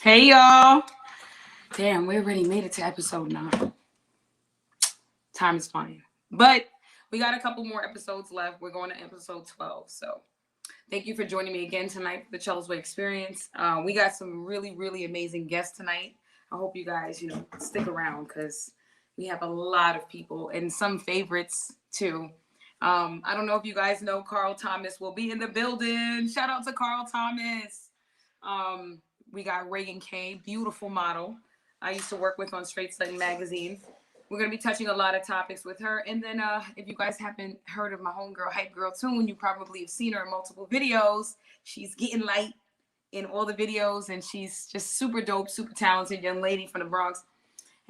Hey y'all. Damn, we already made it to episode 9. Time is flying. But we got a couple more episodes left. We're going to episode 12. So thank you for joining me again tonight for the CHELA'S experience. We got some really, really amazing guests tonight. I hope you guys, stick around because we have a lot of people and some favorites too. I don't know if you guys know Carl Thomas will be in the building. Shout out to Carl Thomas. We got Regan K, beautiful model. I used to work with on Straight Slaying magazine. We're gonna be touching a lot of topics with her. And then if you guys haven't heard of my homegirl Hypegirltune, you probably have seen her in multiple videos. She's getting light in all the videos, and she's just super dope, super talented young lady from the Bronx.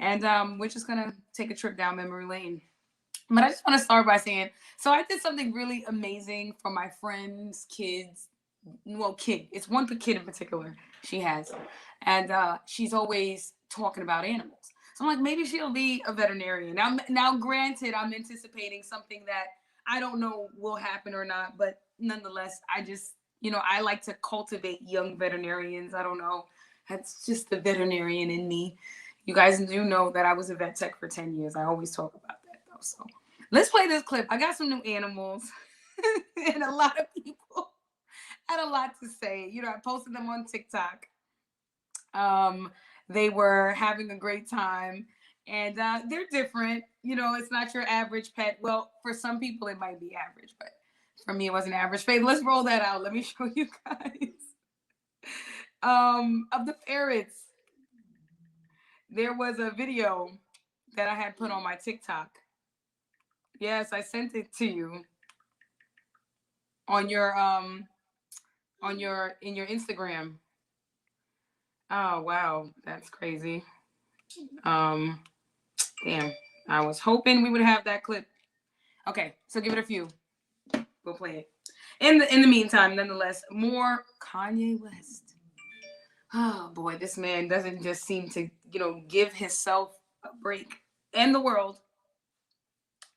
And we're just gonna take a trip down memory lane. But I just want to start by saying, so I did something really amazing for my friends' kids. Well, kid, it's one kid in particular she has, and she's always talking about animals. So I'm like, maybe she'll be a veterinarian. Now, granted, I'm anticipating something that I don't know will happen or not, but nonetheless, I just, I like to cultivate young veterinarians. I don't know, that's just the veterinarian in me. You guys do know that I was a vet tech for 10 years. I always talk about that though. So let's play this clip. I got some new animals, and a lot of people had a lot to say. I posted them on TikTok. They were having a great time, and they're different. It's not your average pet. Well, for some people it might be average, but for me it wasn't average. Faith, let's roll that out. Let me show you guys. Of the ferrets. There was a video that I had put on my TikTok. Yes, I sent it to you on your in your Instagram. Oh wow, that's crazy. Um Damn. I was hoping we would have that clip. Okay, so give it a few. We'll play it. In the meantime, nonetheless, more Kanye West. Oh boy, this man doesn't just seem to, give himself a break and the world.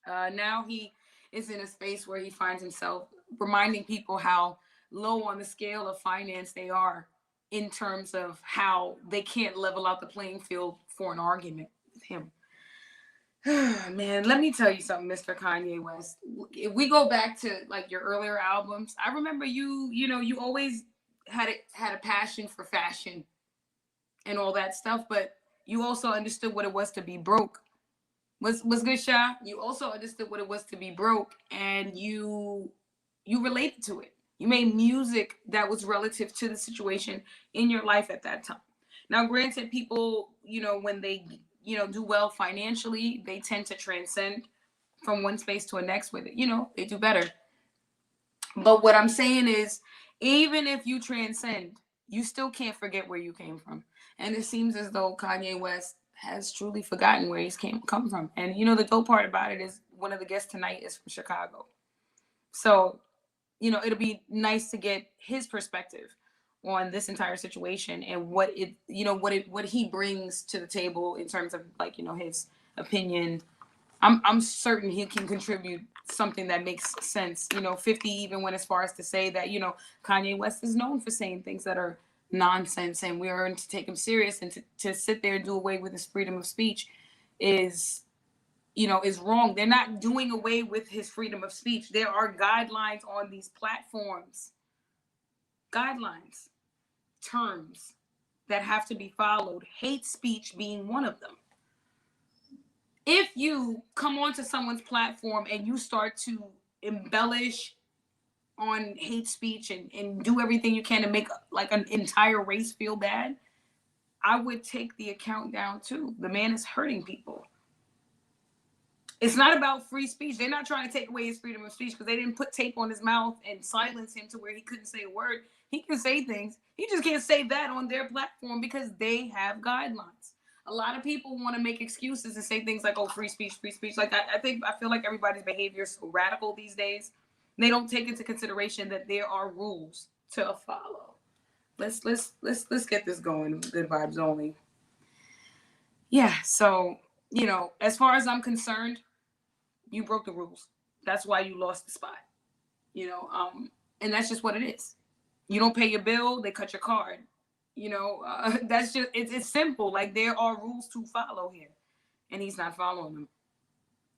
Now he is in a space where he finds himself reminding people how low on the scale of finance they are in terms of how they can't level out the playing field for an argument with him. Man, let me tell you something, Mr. Kanye West. If we go back to like your earlier albums, I remember you always had a passion for fashion and all that stuff, but you also understood what it was to be broke. Was good, Sha? You also understood what it was to be broke, and you related to it. You made music that was relative to the situation in your life at that time. Now, granted, people, when they do well financially, they tend to transcend from one space to a next with it. They do better. But what I'm saying is, even if you transcend, you still can't forget where you came from. And it seems as though Kanye West has truly forgotten where he's come from. And the dope part about it is one of the guests tonight is from Chicago. So, it'll be nice to get his perspective on this entire situation and what he brings to the table in terms of like, his opinion. I'm certain he can contribute something that makes sense. 50 even went as far as to say that, Kanye West is known for saying things that are nonsense, and we are to take him serious, and to sit there and do away with his freedom of speech is is wrong. They're not doing away with his freedom of speech. There are guidelines on these platforms. Guidelines, terms that have to be followed, hate speech being one of them. If you come onto someone's platform and you start to embellish on hate speech and do everything you can to make like an entire race feel bad, I would take the account down too. The man is hurting people. It's not about free speech. They're not trying to take away his freedom of speech because they didn't put tape on his mouth and silence him to where he couldn't say a word. He can say things. He just can't say that on their platform because they have guidelines. A lot of people want to make excuses and say things like, "Oh, free speech, free speech." Like I feel like everybody's behavior is so radical these days. They don't take into consideration that there are rules to follow. Let's get this going. Good vibes only. Yeah. So as far as I'm concerned, you broke the rules. That's why you lost the spot. And that's just what it is. You don't pay your bill, they cut your card. That's just it's simple. Like there are rules to follow here, and he's not following them.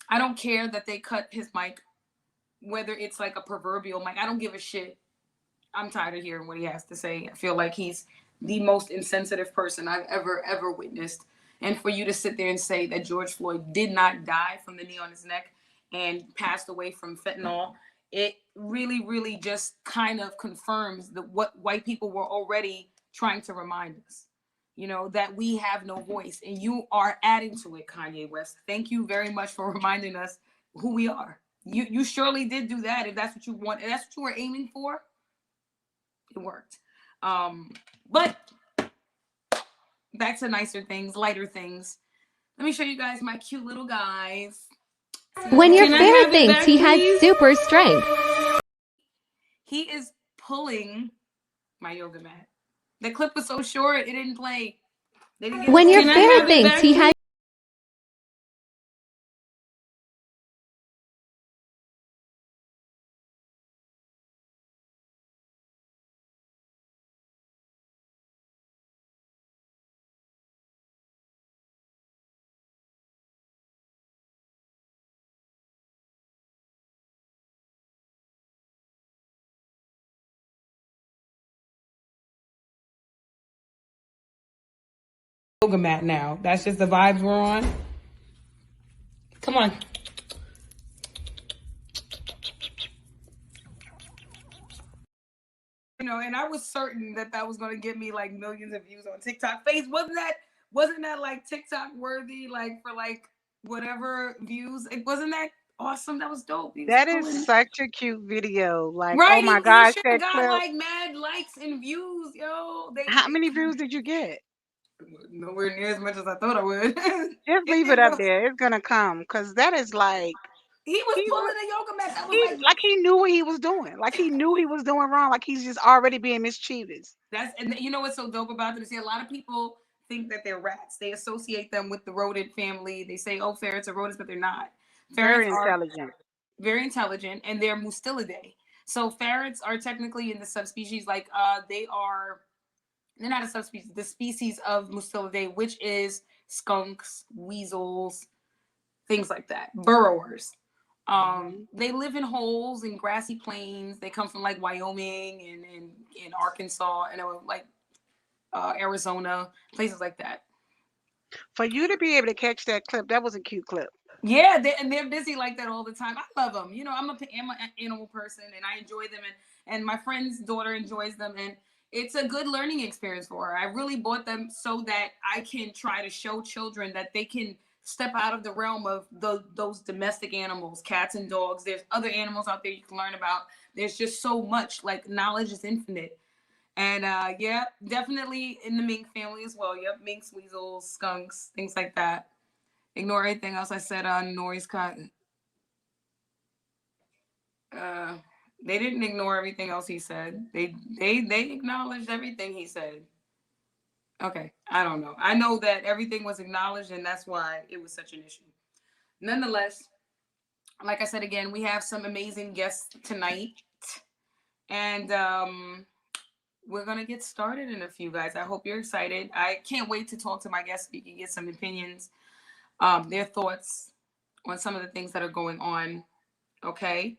I don't care that they cut his mic, whether it's like a proverbial mic. I don't give a shit. I'm tired of hearing what he has to say. I feel like he's the most insensitive person I've ever witnessed. And for you to sit there and say that George Floyd did not die from the knee on his neck and passed away from fentanyl, it really, really just kind of confirms what white people were already trying to remind us. That we have no voice, and you are adding to it, Kanye West. Thank you very much for reminding us who we are. You surely did do that. If that's what you want, if that's what you were aiming for, it worked. But back to nicer things, lighter things. Let me show you guys my cute little guys. When your fair thinks he had super strength. He is pulling my yoga mat. The clip was so short, it didn't play. They didn't get when your fair thinks he had yoga mat now. That's just the vibes we're on. Come on. And I was certain that was going to get me like millions of views on TikTok. Wasn't that like TikTok worthy, like for like whatever views? It wasn't that awesome. That was dope. That is such a cute video. Like, right. Oh my He gosh, should have that got clip. like mad likes and views, yo. How many views did you get? Nowhere near as much as I thought I would. Just leave it up there. It's gonna come because that is like he was pulling a yoga mat. That was like he knew what he was doing. Like he knew he was doing wrong. Like he's just already being mischievous. And you know what's so dope about them? See, a lot of people think that they're rats. They associate them with the rodent family. They say, "Oh, ferrets are rodents," but they're not. Very intelligent. Very intelligent, and they're Mustelidae. So ferrets are technically in the subspecies. Like they're not a subspecies. The species of Mustelidae, which is skunks, weasels, things like that, burrowers. They live in holes in grassy plains. They come from like Wyoming and Arkansas and like Arizona, places like that. For you to be able to catch that clip, that was a cute clip. Yeah, they're busy like that all the time. I love them. I'm an animal person, and I enjoy them, and my friend's daughter enjoys them, and it's a good learning experience for her. I really bought them so that I can try to show children that they can step out of the realm of those domestic animals, cats and dogs. There's other animals out there you can learn about. There's just so much. Like, knowledge is infinite. And yeah, definitely in the mink family as well. Yep, minks, weasels, skunks, things like that. Ignore anything else I said on Nori's cotton. They didn't ignore everything else he said. They acknowledged everything he said. Okay, I don't know. I know that everything was acknowledged, and that's why it was such an issue. Nonetheless, like I said again, we have some amazing guests tonight, and we're gonna get started in a few, guys. I hope you're excited. I can't wait to talk to my guests so you can get some opinions, their thoughts on some of the things that are going on. Okay,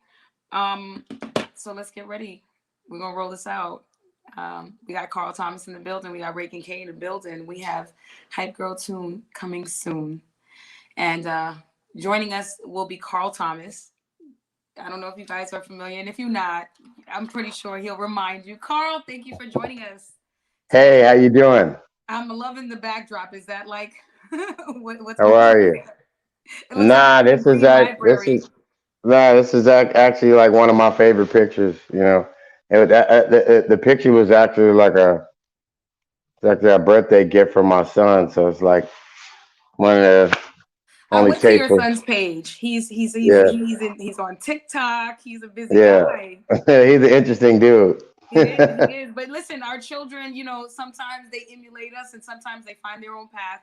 so let's get ready. We're gonna roll this out. We got Carl Thomas in the building. We got Regan K in the building. We have Hypegirltune coming soon, and joining us will be Carl Thomas. I don't know if you guys are familiar, and if you're not, I'm pretty sure he'll remind you. Carl, thank you for joining us. Hey, how you doing? I'm loving the backdrop. Is that like what's How are you? Nah, like this is actually like one of my favorite pictures. The picture was actually like a birthday gift from my son. So it's like one of the I only went to your tasteful. son's page. He's Yeah. he's on TikTok. He's a busy Yeah. guy. He's an interesting dude. He is. But listen, our children, sometimes they emulate us, and sometimes they find their own path.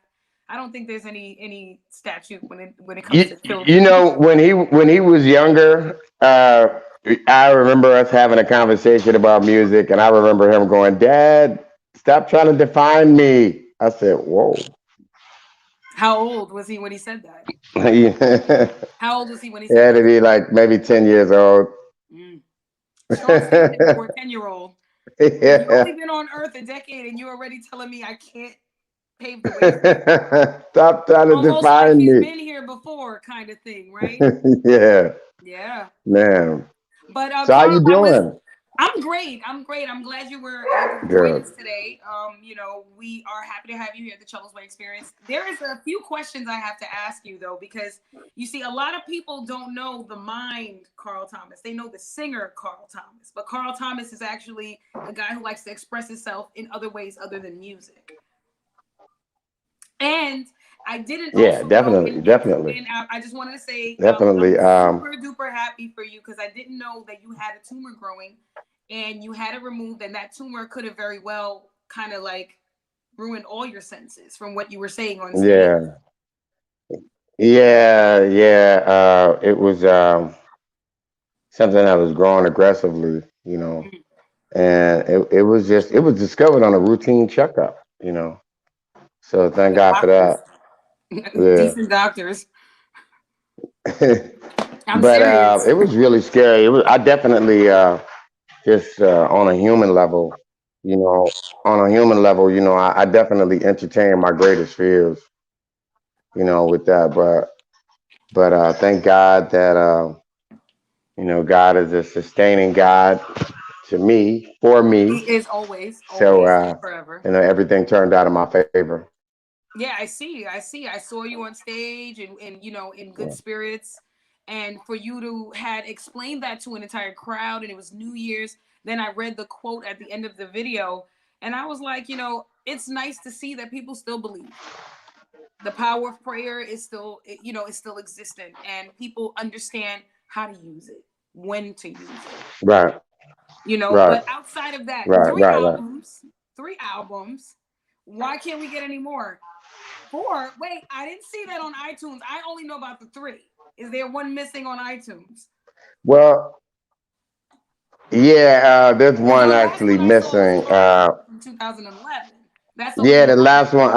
I don't think there's any statute when it comes to children. When he was younger, I remember us having a conversation about music, and I remember him going, "Dad, Stop trying to define me. I said, whoa. How old was he when he said that? Yeah. How old was he when he He said had to that? be like maybe 10 years old. Mm. Strong statement for a 10-year-old. Like, you Yeah. only been on Earth a decade, and you're already telling me I can't pave the way for you. Stop trying to Almost like define he's me. been here before, kind of thing, right? Yeah, Yeah. man. But So how Carl you Thomas, doing? I'm great. I'm great. I'm glad you were able to join Good. us today. We are happy to have you here at the Chella's Way Experience. There is a few questions I have to ask you though, because you see, a lot of people don't know the mind Carl Thomas. They know the singer Carl Thomas, but Carl Thomas is actually a guy who likes to express himself in other ways other than music. And I didn't Yeah, also know, definitely, definitely, and I just wanted to say I'm definitely. super duper happy for you because I didn't know that you had a tumor growing and you had it removed, and that tumor could have very well kind of like ruined all your senses from what you were saying on stage. Yeah, yeah, yeah. It was something that was growing aggressively, and it was discovered on a routine checkup, So thank The God for doctors, that. Yeah. decent doctors. I'm But serious. it was really scary. It was. I definitely just on a human level, you know, I definitely entertain my greatest fears, with that. But thank God that God is a sustaining God to me, for He me. is always, So always, and forever. everything turned out in my favor. Yeah, I see. I see. I saw you on stage and in good spirits. And for you to had explained that to an entire crowd and it was New Year's, then I read the quote at the end of the video and I was like, it's nice to see that people still believe. The power of prayer is still, is still existent and people understand how to use it, when to use it. Right, right, But outside of that, right, three right, right. albums, three albums. Why can't we get any more? Four? Wait, I didn't see that on iTunes. I only know about the three. Is there one missing on iTunes? Well, yeah, there's Because one the last actually one I saw was missing. Carl from 2011. That's the only Yeah, one the I have. last one,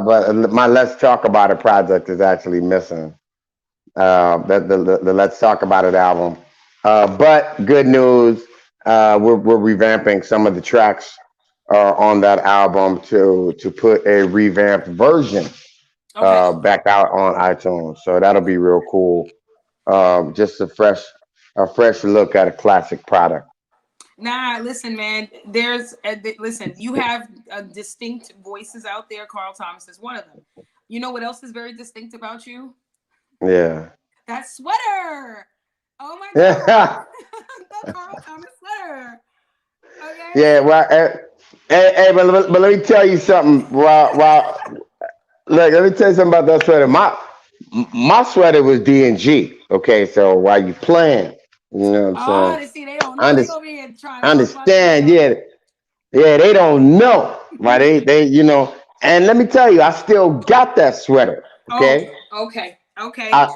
but my Let's Talk About It project is actually missing. The Let's Talk About It album. But good news, we're revamping some of the tracks on that album to put a revamped version Okay. back out on iTunes. So that'll be real cool. Just a fresh look at a classic product. Nah, listen, man. Listen. You have distinct voices out there. Carl Thomas is one of them. You know what else is very distinct about you? Yeah. That sweater. Oh my God, Yeah. the Carl Thomas sweater. Okay, Yeah. so Well, but let me tell you something. Look, let me tell you something about that sweater. My sweater was D&G. Okay, so while you playing, you know what I'm oh, saying? they see they don't I know. They under- over here trying to talk about understand. themselves. Yeah, yeah. They don't know, right? They. And let me tell you, I still got that sweater. Oh, Okay, okay, okay. I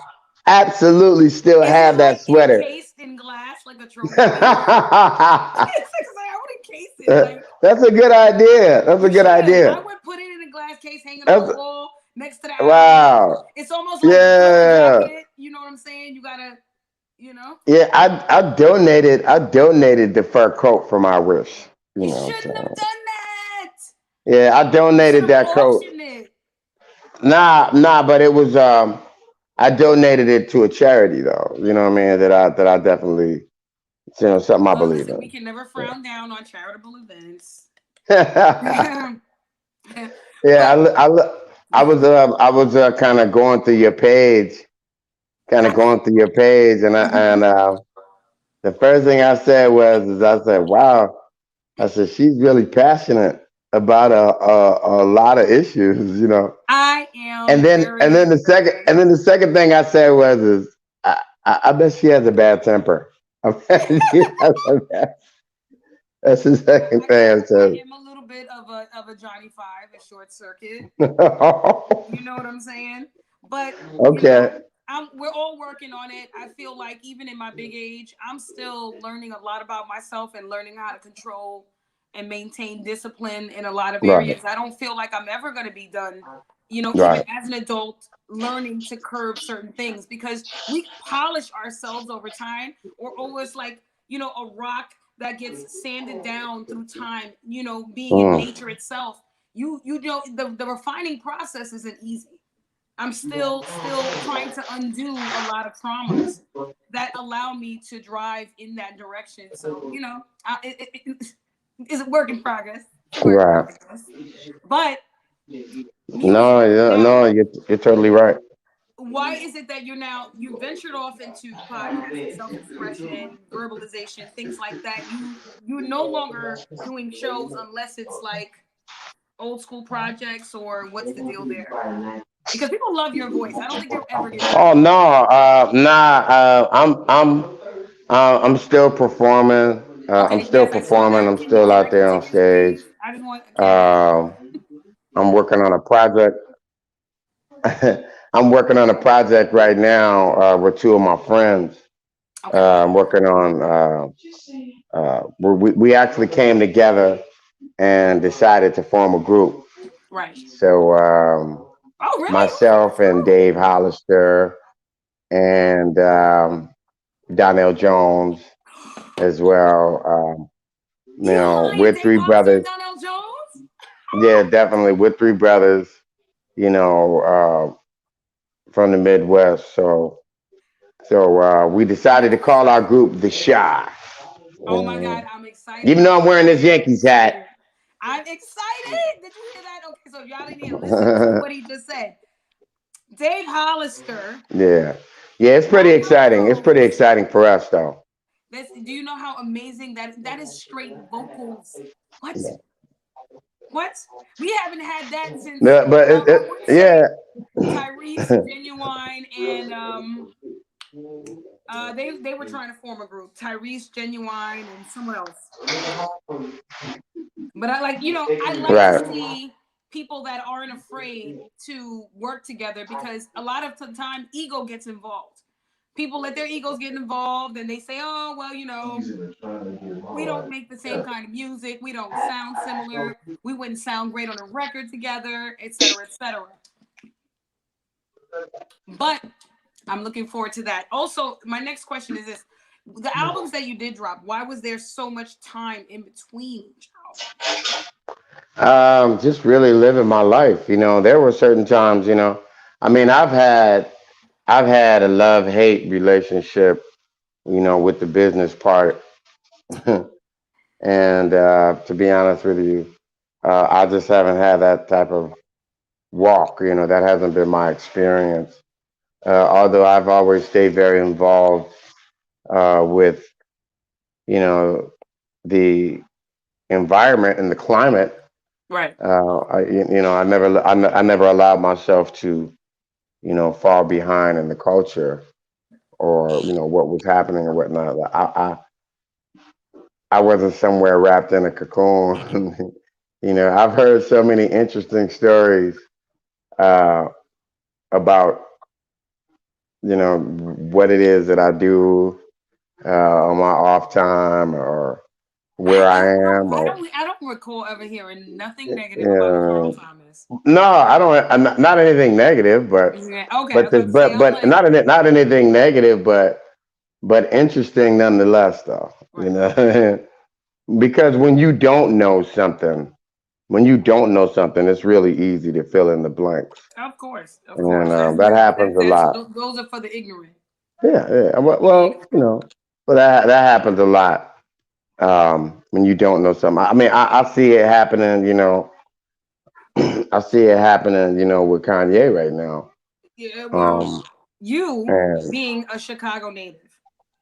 absolutely still Is it have that like sweater. encased in glass like a trophy case? That's It's like I would encase it. Like a good idea. That's a you good should. I idea. would put it in a glass case hanging on the That's wall next to the album. wow. It's almost like the leather Yeah. jacket. You know what I'm saying? You gotta, you know. Yeah, I donated the fur coat from my wish. You You know what I'm shouldn't have saying? done that. Yeah, I You should donated have that coat. auctioned it. Nah, but it was I donated it to a charity though. You know what I mean? That I definitely something I Well, believe listen, we in. can never frown down on charitable events. Yeah, But I was kind of going through your page, and the first thing I said was, I said, "Wow." I said, "She's really passionate about a lot of issues." I And am then and then very, the second very. and then the second thing I said was, is I bet she has a bad temper. I bet she has a bad. That's the second thing I I said. am a little bit of a Johnny Five, a short circuit. You know what I'm saying? But Okay. we're all working on it. I feel like even in my big age, I'm still learning a lot about myself and learning how to control and maintain discipline in a lot of Right. areas. I don't feel like I'm ever going to be done, you know, even Right. as an adult, learning to curb certain things because we polish ourselves over time, or always like, you know, a rock that gets sanded down through time, you know, being in Mm. nature itself. You know, the refining process isn't easy. I'm still trying to undo a lot of traumas that allow me to drive in that direction. So, you know, it's a work in progress. It's a work in Right. progress. But No, music yeah, now, no, you're totally right. why is it that you ventured off into podcasting, self-expression, verbalization, things like that? You're no longer doing shows unless it's like old school projects, or what's the deal there? Because people love your voice. I don't think you'll ever get Oh tired. no, nah. I'm still performing. I'm Okay, still yes, I saw performing. that. I'm Can you still get out Regan there on tickets, stage. please? I just want, can I? Um, I'm working on a project. I'm working on a project right now with two of my friends. Okay, I'm working on. We actually came together and decided to form a group. right. So Oh, really? Who's in myself this and group? Dave Hollister and Donnell Jones as well. You lying, we're Dave three Hollister and brothers. Donnell Jones? Yeah, definitely. We're three brothers, you know, from the Midwest. So we decided to call our group the Shy. Oh my Mhm. God, I'm excited. Even Oh though I'm my wearing God, this I'm Yankees hat. excited. I'm excited. Did you hear that? Okay, so y'all didn't hear. Listen to what he just said. Dave Hollister, Yeah. Yeah, it's pretty Donnell exciting. It's pretty Jones. exciting for us though. Do you know how amazing that is? Straight vocals. What? What? We haven't had that since No, but I would yeah. say Tyrese, Genuine, and they were trying to form a group. Tyrese, Genuine, and someone else. But I like, you know, I like to Right. see people that aren't afraid to work together because a lot of the time ego gets involved. People let their egos get involved and they say, oh, well, you know, we don't make the same kind of music. We don't sound similar. We wouldn't sound great on a record together, et cetera, et cetera. But I'm looking forward to that. Also, my next question is this. The albums that you did drop, why was there so much time in between each album? Just really living my life. There were certain times, I mean, I've had a love hate relationship, with the business part. And to be honest with you, I just haven't had that type of walk. That hasn't been my experience. Although I've always stayed very involved with, you know, the environment and the climate. Right. I never allowed myself to, fall behind in the culture or, what was happening and whatnot. I wasn't somewhere wrapped in a cocoon. I've heard so many interesting stories uh, about, what it is that I do on my off time or where I am or, I don't recall ever hearing nothing negative about Carl you Thomas. no, I don't, not anything negative, Yeah, okay, I but was about to say, I'm but like, not anything negative, but interesting nonetheless, though. right. Because when you don't know something, it's really easy to fill in the blanks, Of and course. That's that good. happens a lot. Those are for the ignorant. Yeah, yeah. Those are for the Well, ignorant. but that happens a lot when you don't know something. I mean, I see it happening. I see it happening. With Kanye right now. Yeah, well, Um, you and being a Chicago native,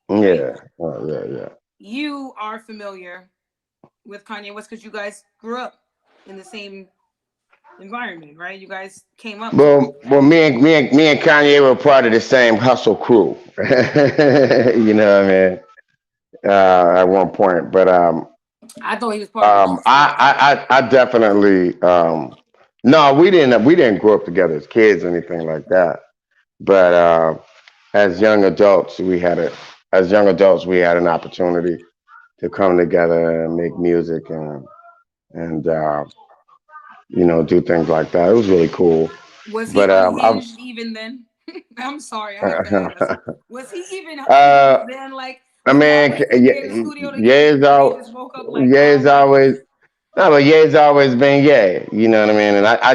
right? yeah, yeah, yeah. You are familiar with Kanye West because you guys grew up in the same environment, right? You guys came up together. Well, me and Kanye were part of the same hustle crew. You know what I mean? At one point, but I thought he was part of the Beach Boys. I definitely no, we didn't grow up together as kids or anything like that. But as young adults, we had an opportunity to come together and make music, and and do things like that. It was really cool. Was he But unhinged even then? I'm sorry, I have to ask. Was he even uh, unhinged then? Like, I was he mean, always thinking in the studio together, Ye's and one day he all, just woke up like, Ye's always, no, but Ye's always been Ye. You know what I mean? And I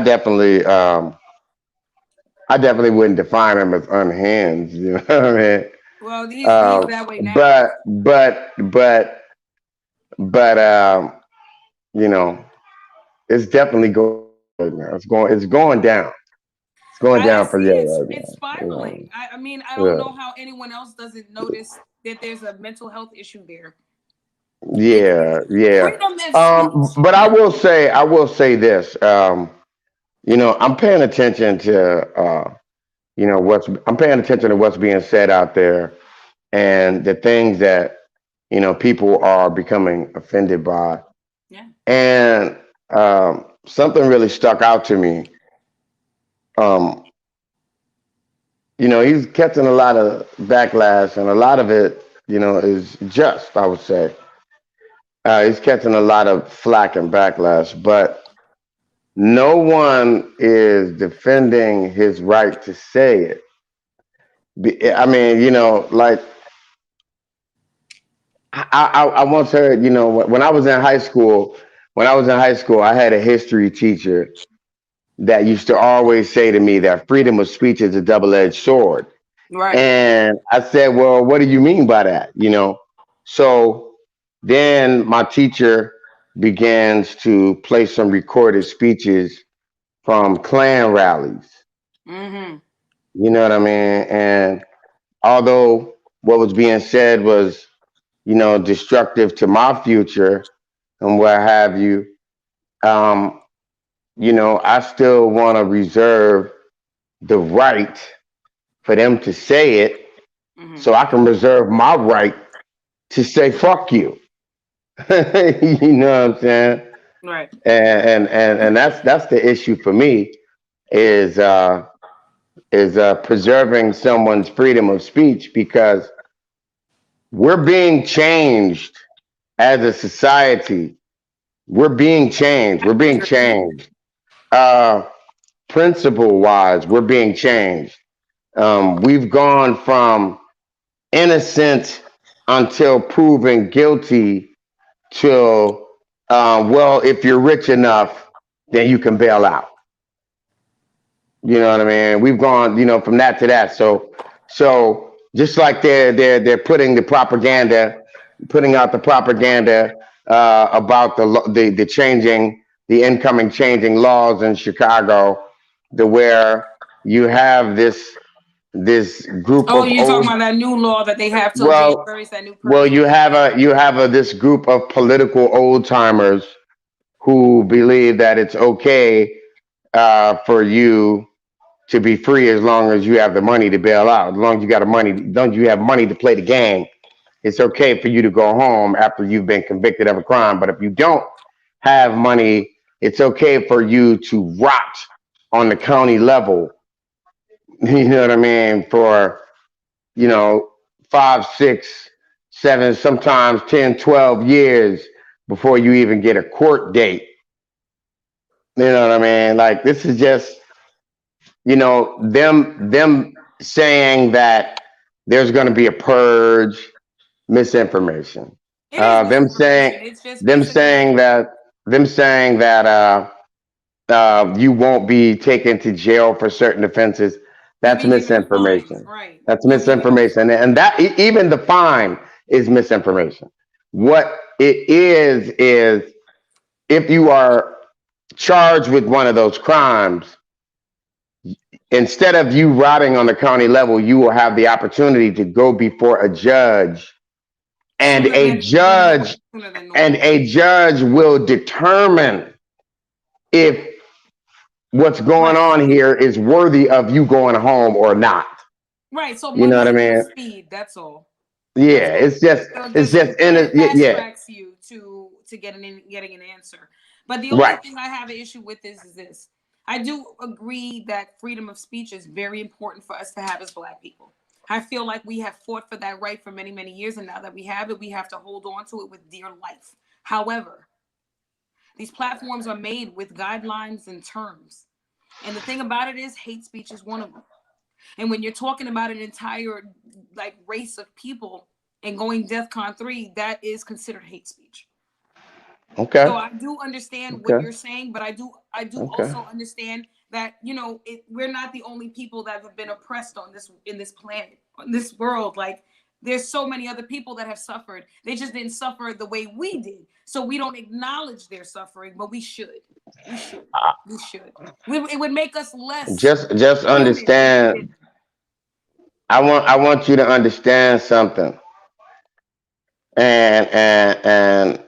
definitely wouldn't define him as unhinged. You know what I mean? well, he's that way now. But you know, it's definitely going right now. It's going down. It's going I down for see Ye right it's now. spiraling. I mean, I don't Yeah, know how anyone else doesn't notice that there's a mental health issue there. It's yeah, yeah. freedom of speech. But I will say this. I'm paying attention to I'm paying attention to what's being said out there and the things that people are becoming offended by. Yeah. And something really stuck out to me. Um, he's catching a lot of backlash, and a lot of it, is just, I would say. He's catching a lot of flack and backlash, but no one is defending his right to say it. I mean, like I once heard, when I was in high school, I had a history teacher that used to always say to me that freedom of speech is a double-edged sword. Right. And I said, well, what do you mean by that? So then my teacher begins to play some recorded speeches from Klan rallies. Mm-hmm. You know what I mean? And although what was being said was, destructive to my future and what have you, um, I still want to reserve the right for them to say it Mm-hmm. so I can reserve my right to say fuck you. You know what I'm saying? Right. And that's the issue for me is preserving someone's freedom of speech because we're being changed as a society. We're being changed. We're being changed. Uh, Principle wise, we're being changed. We've gone from innocent until proven guilty till, well, if you're rich enough, then you can bail out. You know what I mean? We've gone, from that to that. So just like they're putting out the propaganda about the changing, the incoming changing laws in Chicago, to where you have this group Oh, of you're talking old, about that new law that they have till well, January, is that new well, permit? you have this group of political old timers who believe that it's okay for you to be free as long as you have the money to bail out. As long as as long as you have money to play the game, it's okay for you to go home after you've been convicted of a crime. But if you don't have money, it's okay for you to rot on the county level. You know what I mean? For, you know, 5, 6, 7, sometimes 10, 12 years before you even get a court date. You know what I mean? Like this is just, them saying that there's going to be a purge, misinformation. It is Them saying misinformation. It's just them basically saying that them saying that you won't be taken to jail for certain offenses. you'll That's be given a fine, misinformation. right? That's You'll be given a misinformation, and that even the fine is misinformation. What it is if you are charged with one of those crimes, instead of you rotting on the county level, you will have the opportunity to go before a judge, and sooner sooner than normal. a judge will determine if what's going Right. on here is worthy of you going home or not. Right. So You know what I momentum mean? speed, that's all. That's Yeah, all. So just it fast yeah, tracks you to getting an answer. But the only right. thing I have an issue with is this. I do agree that freedom of speech is very important for us to have as Black people. I feel like we have fought for that right for many, many years, and now that we have it, we have to hold on to it with dear life. However, These platforms are made with guidelines and terms. And the thing about it is hate speech is one of them. And when you're talking about an entire like race of people and going DEFCON 3, that is considered hate speech. Okay. So I do understand what you're saying, but I do also understand that, you know, we're not the only people that have been oppressed on this planet, on this world. Like there's so many other people that have suffered. They just didn't suffer the way we did. So we don't acknowledge their suffering, but we should. We should. We should. It would make us less. Just understand. I want you to understand something. And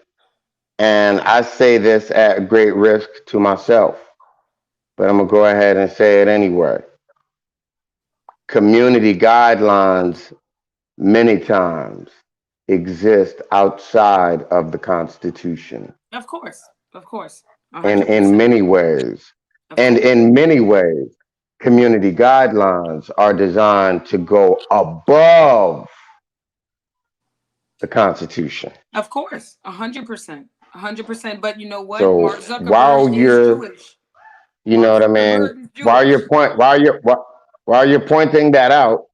I say this at great risk to myself, but I'm gonna go ahead and say it anyway. Community guidelines many times exist outside of the Constitution. Of course. 100%. In many ways. And in many ways, community guidelines are designed to go above the Constitution. Of course, 100%. 100%. But you know what? So Mark Zuckerberg is Jewish. You know what I mean? While you're pointing that out,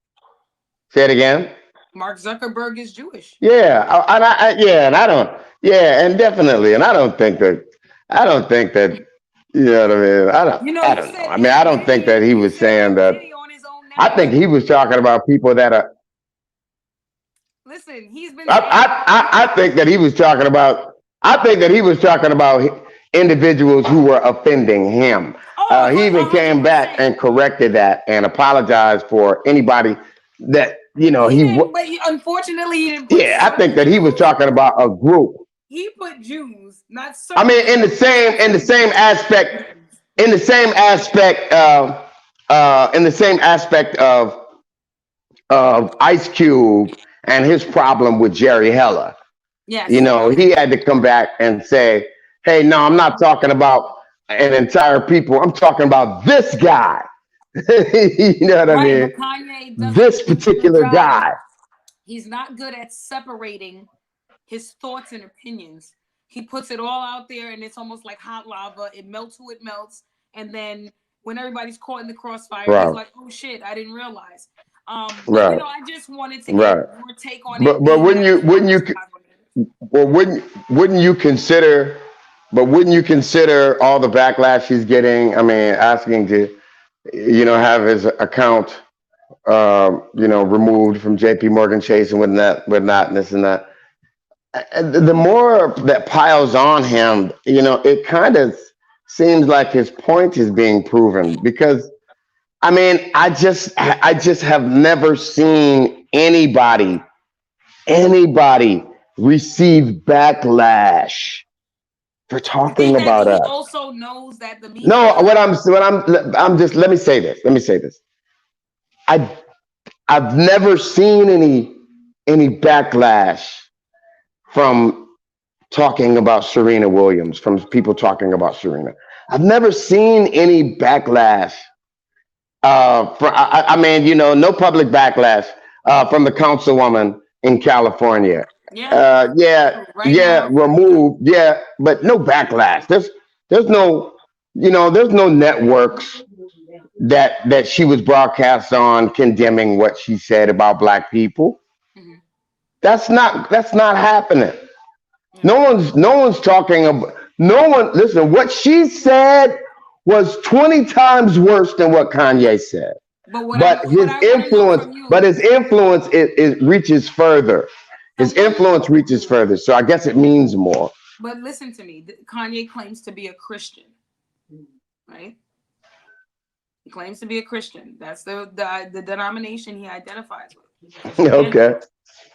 say it again. Mark Zuckerberg is Jewish. Yeah, and definitely, and I don't think that, you know what I mean? I don't know. I mean, I don't think that he was saying that. I think he was talking about people that are. Listen, he's been. I think that he was talking about. I think that he was talking about individuals who were offending him. He even came back and corrected that and apologized for anybody that, you know, but unfortunately he didn't. I think that he was talking about a group. He put Jews, not. I mean, in the same aspect of Ice Cube and his problem with Jerry Heller. Yes. You know, he had to come back and say, hey, no, I'm not talking about an entire people. I'm talking about this guy. You know what I mean? This particular guy. He's not good at separating his thoughts and opinions. He puts it all out there and it's almost like hot lava. It melts who it melts. And then when everybody's caught in the crossfire, he's like, oh shit, I didn't realize. But, you know, I just wanted to get your take on it. But wouldn't you consider all the backlash he's getting? I mean, asking to, you know, have his account, you know, removed from JP Morgan Chase and whatnot, and this and that. The more that piles on him, you know, it kind of seems like his point is being proven, because I mean, I just have never seen anybody receive backlash for talking about us. He also knows that the media. No, I'm just, let me say this. I've never seen any backlash from talking about Serena Williams, from people talking about Serena. I've never seen any backlash. I mean, you know, no public backlash from the councilwoman in California. Removed. Yeah, but no backlash. There's no, you know, there's no networks that she was broadcast on condemning what she said about black people. Mm-hmm. That's not happening. No one's talking about, listen, what she said was 20 times worse than what Kanye said. But his influence it reaches further. His influence reaches further. So I guess it means more. But listen to me. Kanye claims to be a Christian, right? He claims to be a Christian. That's the denomination he identifies with. Okay.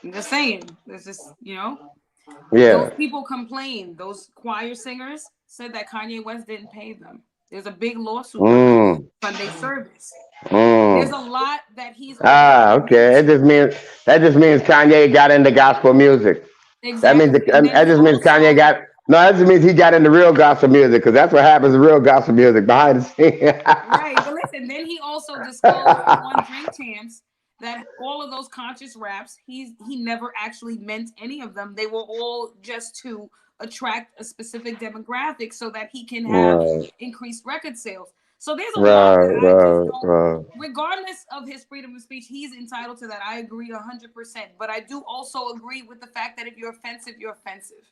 I'm just saying. There's just, you know. Yeah. Those people complained. Those choir singers said that Kanye West didn't pay them. There's a big lawsuit on Sunday service. There's a lot that he's. Okay. That just means Kanye got into gospel music. Exactly. That just means Kanye got. No, that just means he got into real gospel music, because that's what happens in real gospel music behind the scenes. Right, but listen. Then he also disclosed on Drink Champs that all of those conscious raps, he never actually meant any of them. They were all just to attract a specific demographic so that he can have Right, increased record sales. So there's a lot right, that I just right, don't, right, regardless of his freedom of speech, he's entitled to that. I agree 100%. But I do also agree with the fact that if you're offensive, you're offensive.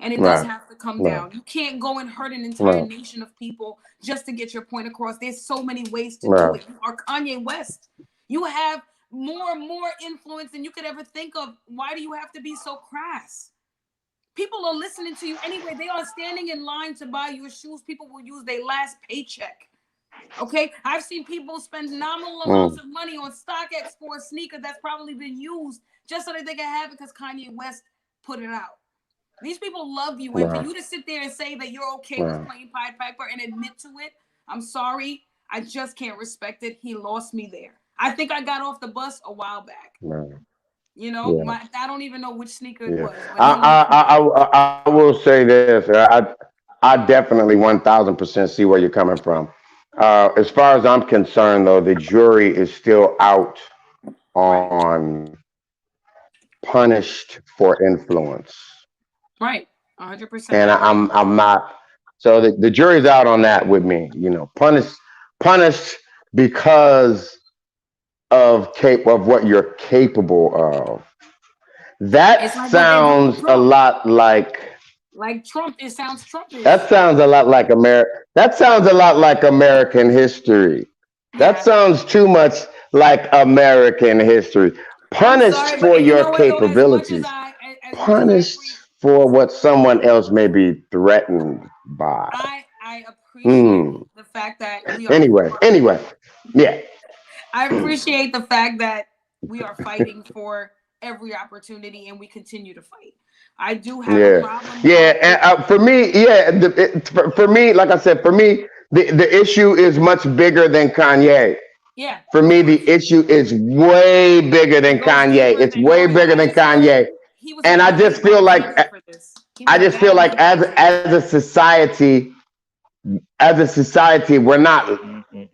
And it does right, have to come right, down. You can't go and hurt an entire right, nation of people just to get your point across. There's so many ways to do right, it. You are Kanye West. You have more and more influence than you could ever think of. Why do you have to be so crass? People are listening to you anyway. They are standing in line to buy your shoes. People will use their last paycheck. Okay, I've seen people spend nominal amounts mm, of money on StockX for a sneaker that's probably been used just so that they can have it because Kanye West put it out. These people love you, and for right, you to sit there and say that you're okay with right, playing Pied Piper and admit to it, I'm sorry, I just can't respect it. He lost me there. I think I got off the bus a while back. right. You know, Yeah, I don't even know which sneaker it yeah. was, but he lost me there. I will say this. I definitely 1000% see where you're coming from. As far as I'm concerned, though, the jury is still out Right, on punished for influence, right, 100%. and I'm not. So the jury's out on that with me. You know, punished because of what you're capable of. That It's like what they did with sounds a Trump. lot Like Trump, it sounds that Trumpish. sounds a lot like that sounds a lot like American history. That Yeah, sounds too much like American history. I'm Punished sorry, but for you your know what though? capabilities. As much as I Punished agree, for what someone else may be threatened by. I appreciate Mm. the fact that Anyway, yeah, I appreciate the fact that we are fighting for every opportunity and we continue to fight. I do have a yeah, problem yeah. though And, with for me, yeah, for me, like I said, for me, the issue is much bigger than Kanye. yeah, For of me, the course. issue is way bigger It than goes Kanye. deeper It's than way oh yeah, bigger I than just feel like Kanye. he was a And really bad genius for this. He was I a just feel bad like genius. as a society, we're not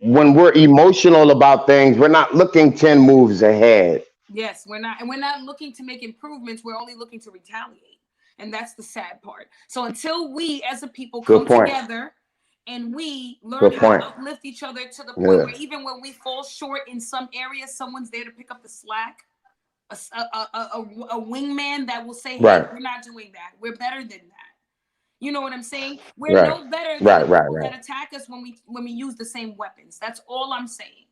when we're emotional about things, we're not looking 10 moves ahead. Yes, we're not, and we're not looking to make improvements. We're only looking to retaliate, and that's the sad part. So until we, as a people, Good come point. together and we learn Good how to point. uplift each other to the point Yeah. where even when we fall short in some areas, someone's there to pick up the slack. A wingman that will say, "Hey, Right. we're not doing that. We're better than that." You know what I'm saying? We're Right. no better than the Right. Right. people Right. that attack us when we use the same weapons. That's all I'm saying.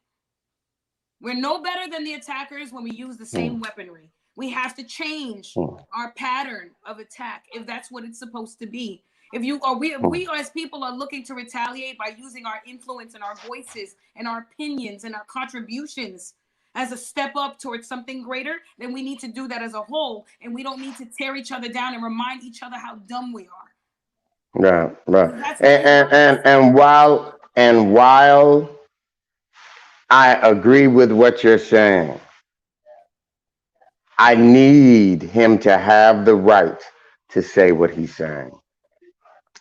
We're no better than the attackers when we use the Mm, same weaponry. We have to change mm, our pattern of attack if that's what it's supposed to be. If you or we mm. as people are looking to retaliate by using our influence and our voices and our opinions and our contributions as a step up towards something greater, then we need to do that as a whole. And we don't need to tear each other down and remind each other how dumb we are. Right. Right. Because that's what it And does. while I agree with what you're saying, I need him to have the right to say what he's saying.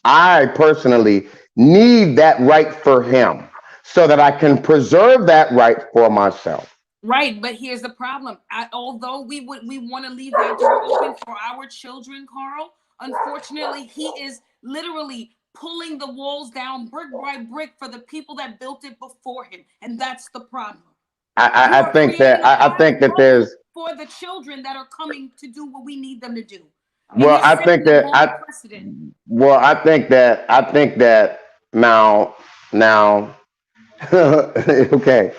I personally need that right for him so that I can preserve that right for myself. Right, but here's the problem. Although we want to leave that door open for our children, Carl, unfortunately, he is literally pulling the walls down brick by brick for the people that built it before him, and that's the problem. You are creating a I think that bubble there's for the children that are coming to do what we need them to do, and well you're I setting think the that wrong precedent. I think that now okay.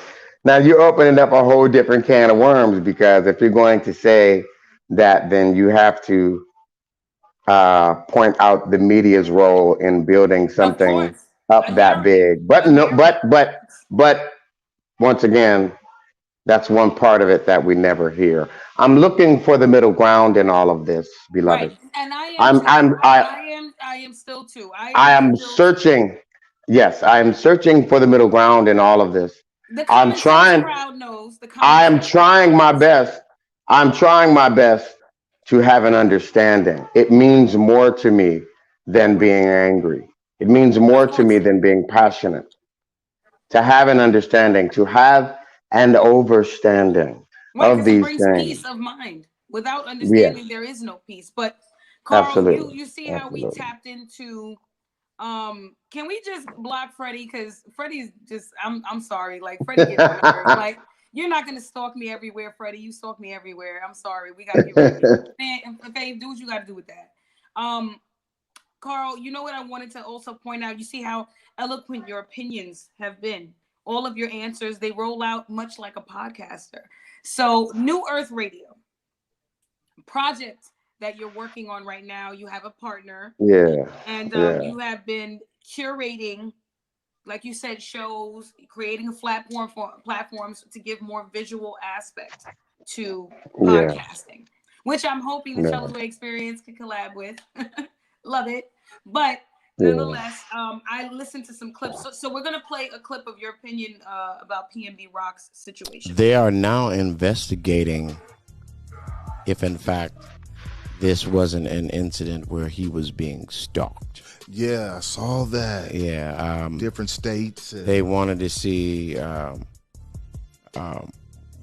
Now you're opening up a whole different can of worms because if you're going to say that, then you have to point out the media's role in building Of something course, up a that narrative, big. But a no, narrative, of course. but once again, that's one part of it that we never hear. I'm looking for the middle ground in all of this, Right, beloved. and I am too. I am still too. I I am am still searching. Yes, I am searching for the middle ground in all of this. the I'm common sense trying. crowd knows. The common I am sense crowd trying my knows. best. I'm trying my best to have an understanding. It means more to me than Right. being angry. It means Of more to me course. than being passionate. To have an understanding, to have an overstanding Right, of because it these brings things. peace of mind. Without Yes. understanding, there is no peace. But Carl, you Absolutely. you see how we Absolutely. tapped into can we just block Freddie? Because Freddie's just I'm sorry, like Freddie get on my nerves. Like you're not gonna stalk me everywhere, Freddie. You stalk me everywhere. I'm sorry. We gotta get rid of you. Man, Faith, do what you gotta do with that. Um, Carl, you know what I wanted to also point out? You see how eloquent your opinions have been. All of your answers, they roll out much like a podcaster. So, New Earth Radio project that you're working on right now, you have a partner, Yeah. and Yeah. you have been curating, like you said, shows, creating a platform for platforms to give more visual aspect to Yeah. podcasting, which I'm hoping the Chella's Yeah. Way experience can collab with. Love it. But Yeah. nonetheless, I listened to some clips. So we're gonna play a clip of your opinion about PNB Rock's situation. They are now investigating if, in fact, this wasn't an incident where he was being stalked. Yeah, I saw that. Yeah. Different states. They wanted to see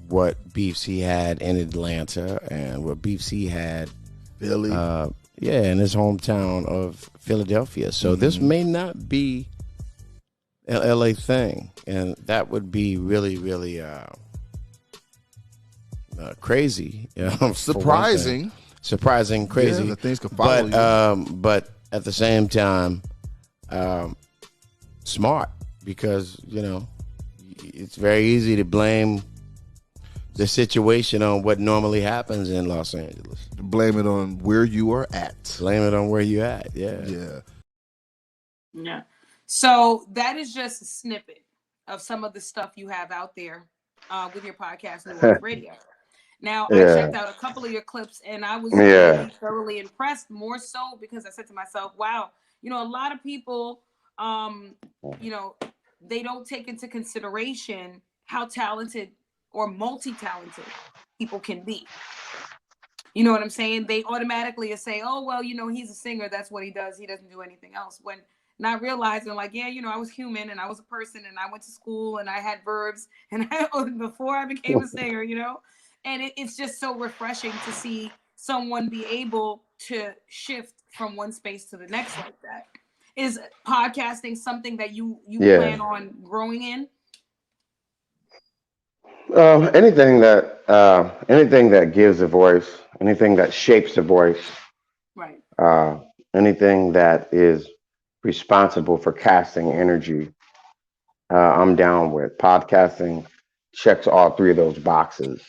what beefs he had in Atlanta and what beefs he had Philly. in his hometown of Philadelphia. So this may not be an LA thing, and that would be really, really crazy. Surprising. Surprising, crazy. Yeah, the things could follow you. But at the same time, smart, because it's very easy to blame the situation on what normally happens in Los Angeles. Blame it on where you are at. Blame it on where you at. Yeah. Yeah. Yeah. So that is just a snippet of some of the stuff you have out there with your podcast, New York Radio. Now, I Yeah. checked out a couple of your clips and I was Yeah. really thoroughly impressed, more so because I said to myself, wow, a lot of people, they don't take into consideration how talented or multi-talented people can be. You know what I'm saying? They automatically say, oh, well, he's a singer. That's what he does. He doesn't do anything else. When not realizing, like, yeah, I was human and I was a person and I went to school and I had verbs and before I became a singer, and it's just so refreshing to see someone be able to shift from one space to the next like that. Is podcasting something that you plan on growing in? Anything that gives a voice, anything that shapes a voice, Right. anything that is responsible for casting energy, I'm down with. Podcasting checks all three of those boxes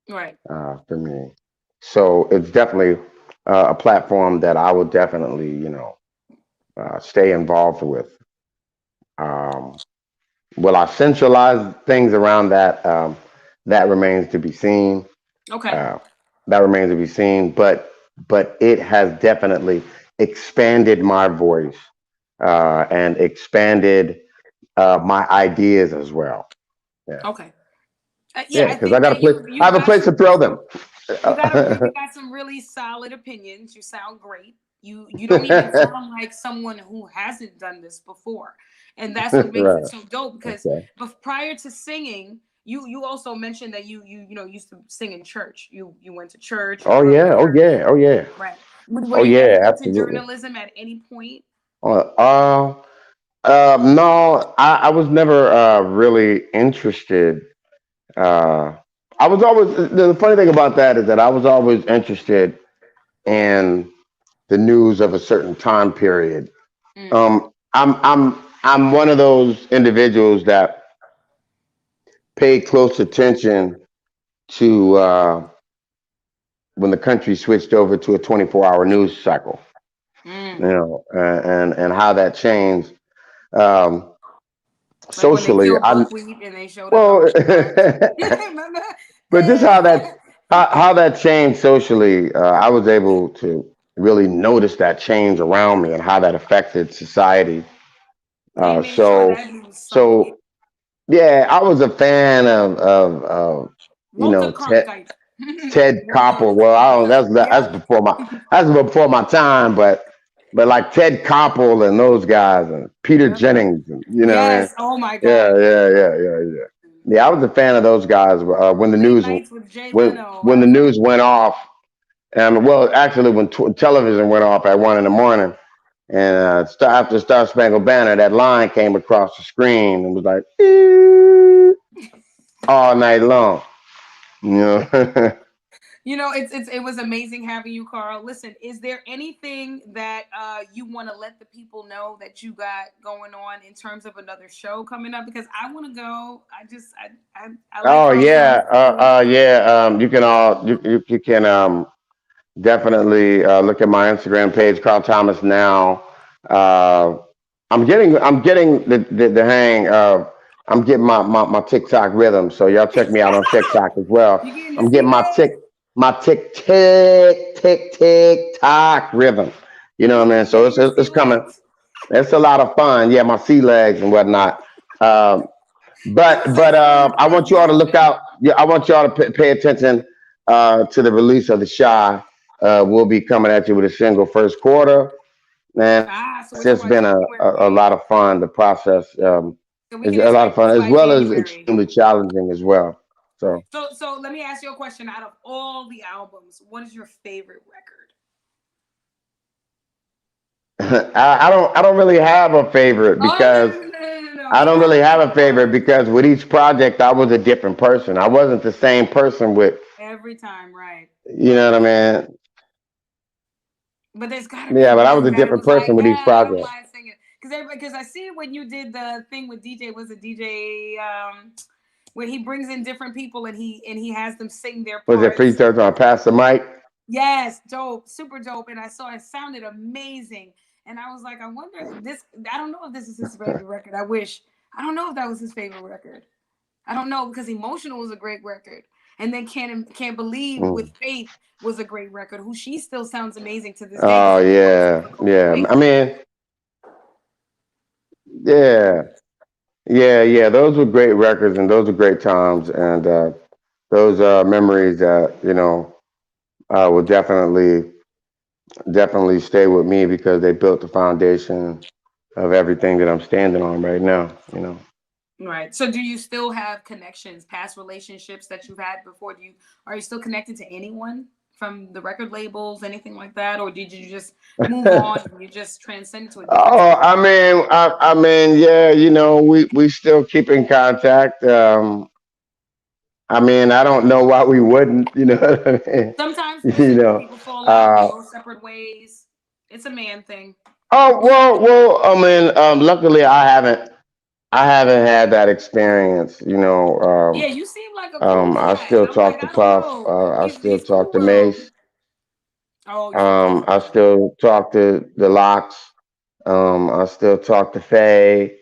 Right. for me. So it's definitely a platform that I will definitely, stay involved with. Will I centralize things around that? That remains to be seen. Okay. That remains to be seen. But it has definitely expanded my voice and expanded my ideas as well. Yeah. Okay. Yeah, I because think I got a that place. I have a place to throw them. you got some really solid opinions. You sound great. You don't even sound like someone who hasn't done this before, and that's what makes it so dope. Because prior to singing, you also mentioned that you used to sing in church. You went to church. Oh yeah. Right. Were you into journalism at any point? No, I was never really interested. I was always the funny thing about that is that I was always interested in the news of a certain time period. I'm one of those individuals that pay close attention to when the country switched over to a 24-hour news cycle. And how that changed. Like Socially, when they killed and they showed up. But just how that changed socially, I was able to really notice that change around me and how that affected society. So yeah, I was a fan of Ted Koppel. Well, that's before my time, but like Ted Koppel and those guys and Peter Jennings, yes, oh my God. Yeah. Yeah, I was a fan of those guys when the news went off, And well, actually, when television went off at 1 in the morning, and after Star Spangled Banner, that line came across the screen and was like all night long. You know. You know, it was amazing having you, Carl. Listen, is there anything that you want to let the people know that you got going on in terms of another show coming up? Because I want to go. I like Oh Carl yeah, Thomas. yeah. You can you can definitely look at my Instagram page, Carl Thomas now. Uh, I'm getting the hang of I'm getting my TikTok rhythm. So y'all check me out on TikTok as well. You getting the I'm getting sea legs? my tick tock rhythm. You know what I You mean? So getting your sea it's coming. legs? It's a lot of fun. Yeah, my sea legs and whatnot. Um, He was like, I want you all to look out. Yeah, I want y'all to pay attention to the release of the Shy. We'll be coming at you with a single first quarter, man. so It's we're talking just about been a January. lot of fun. The process So we is can a lot of expect fun, this as by well as January. extremely challenging as well. So So let me ask you a question. Out of all the albums, what is your favorite record? I don't really have a favorite Oh no because no no no no no! I You don't gotta really have pick a favorite one because with each project I was a different person. I wasn't the same person with, every time, right? you know what I mean? But there's got to be Yeah, but I was one a that it different was like, person with each yeah, I don't project. mind singing because I see when you did the thing with DJ was a DJ where he brings in different people and he has them sing their Was it parts. pre-church on Pass the Mic? Yes, dope, super dope. And I saw it sounded amazing. And I was like, I wonder if this. I don't know if this is his favorite record. I wish. I don't know if that was his favorite record. I don't know because Emotional was a great record. And then Can't Believe Mm. with Faith was a great record. Who she still sounds amazing to this day because Oh she was on yeah, difficult yeah. ways. I mean, yeah, yeah. Those were great records, and those were great times, and those are memories that will definitely stay with me because they built the foundation of everything that I'm standing on right now. Right. So do you still have connections, past relationships that you've had before? Are you still connected to anyone from the record labels, anything like that? Or did you just move on and you just transcend to a different Oh, time? I mean, yeah, we still keep in contact. I mean, I don't know why we wouldn't, you know what I mean? Sometimes, You listen, know. people fall out, they Uh, go separate ways. It's a man thing. oh I mean, luckily I haven't had that experience. Yeah, you seem like a cool I cat. still I'm like, talk to I don't Puff. know. I still He's talk to cool. Mace. Oh, you still talk to I them. still talk to the Locks. I still talk to Faye.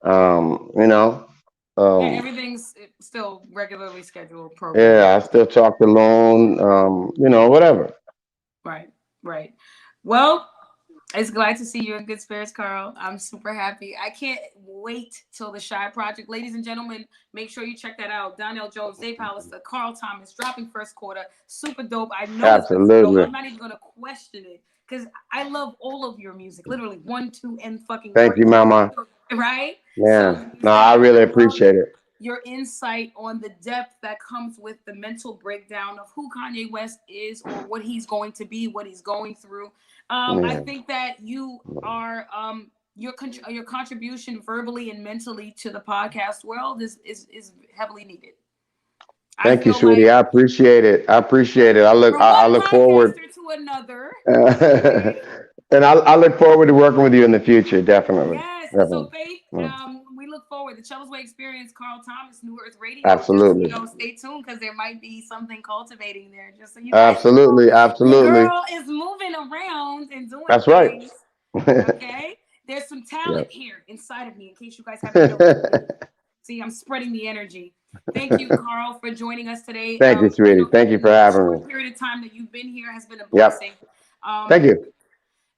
Um, you know, Yeah, um, everything's still regularly scheduled program. yeah, I still talk to Lone. Whatever. Right, right. Well, it's glad to see you in good spirits, Carl. I'm super happy. I can't wait till the Shy Project. Ladies and gentlemen, make sure you check that out. Donnell Jones, Dave Hollister, Carl Thomas, dropping first quarter. Super dope. I know it's going to be dope. Absolutely. I'm not even going to question it because I love all of your music. Literally 1, 2, and fucking Thank you, 3. Mama. Right? So Yeah. you No, said I that. really I love appreciate it. your insight on the depth that comes with the mental breakdown of who Kanye West is or what he's going to be, what he's going through. I Yeah. think that you are your contribution verbally and mentally to the podcast world is heavily needed. I Thank you, feel sweetie. like I appreciate it. I appreciate it. from I one look forward, podcaster to another. and Okay. I look forward to working with you in the future. Definitely. Yes. So Definitely. Faith, Mm. we look forward. The Chella's Way Experience, Carl Thomas, New Earth Radio. Just Absolutely. stay tuned because there might be something cultivating there. Just so you guys know, Absolutely. your Absolutely. girl is moving around and doing That's right. things. Okay. There's some talent Yep. here inside of me, in case you guys haven't noticed. See, I'm spreading the energy. Thank you, Carl, for joining us today. Thank you, I sweetie. know Thank you for even the having me. short period of time that you've been here has been a Yep. blessing. Thank you.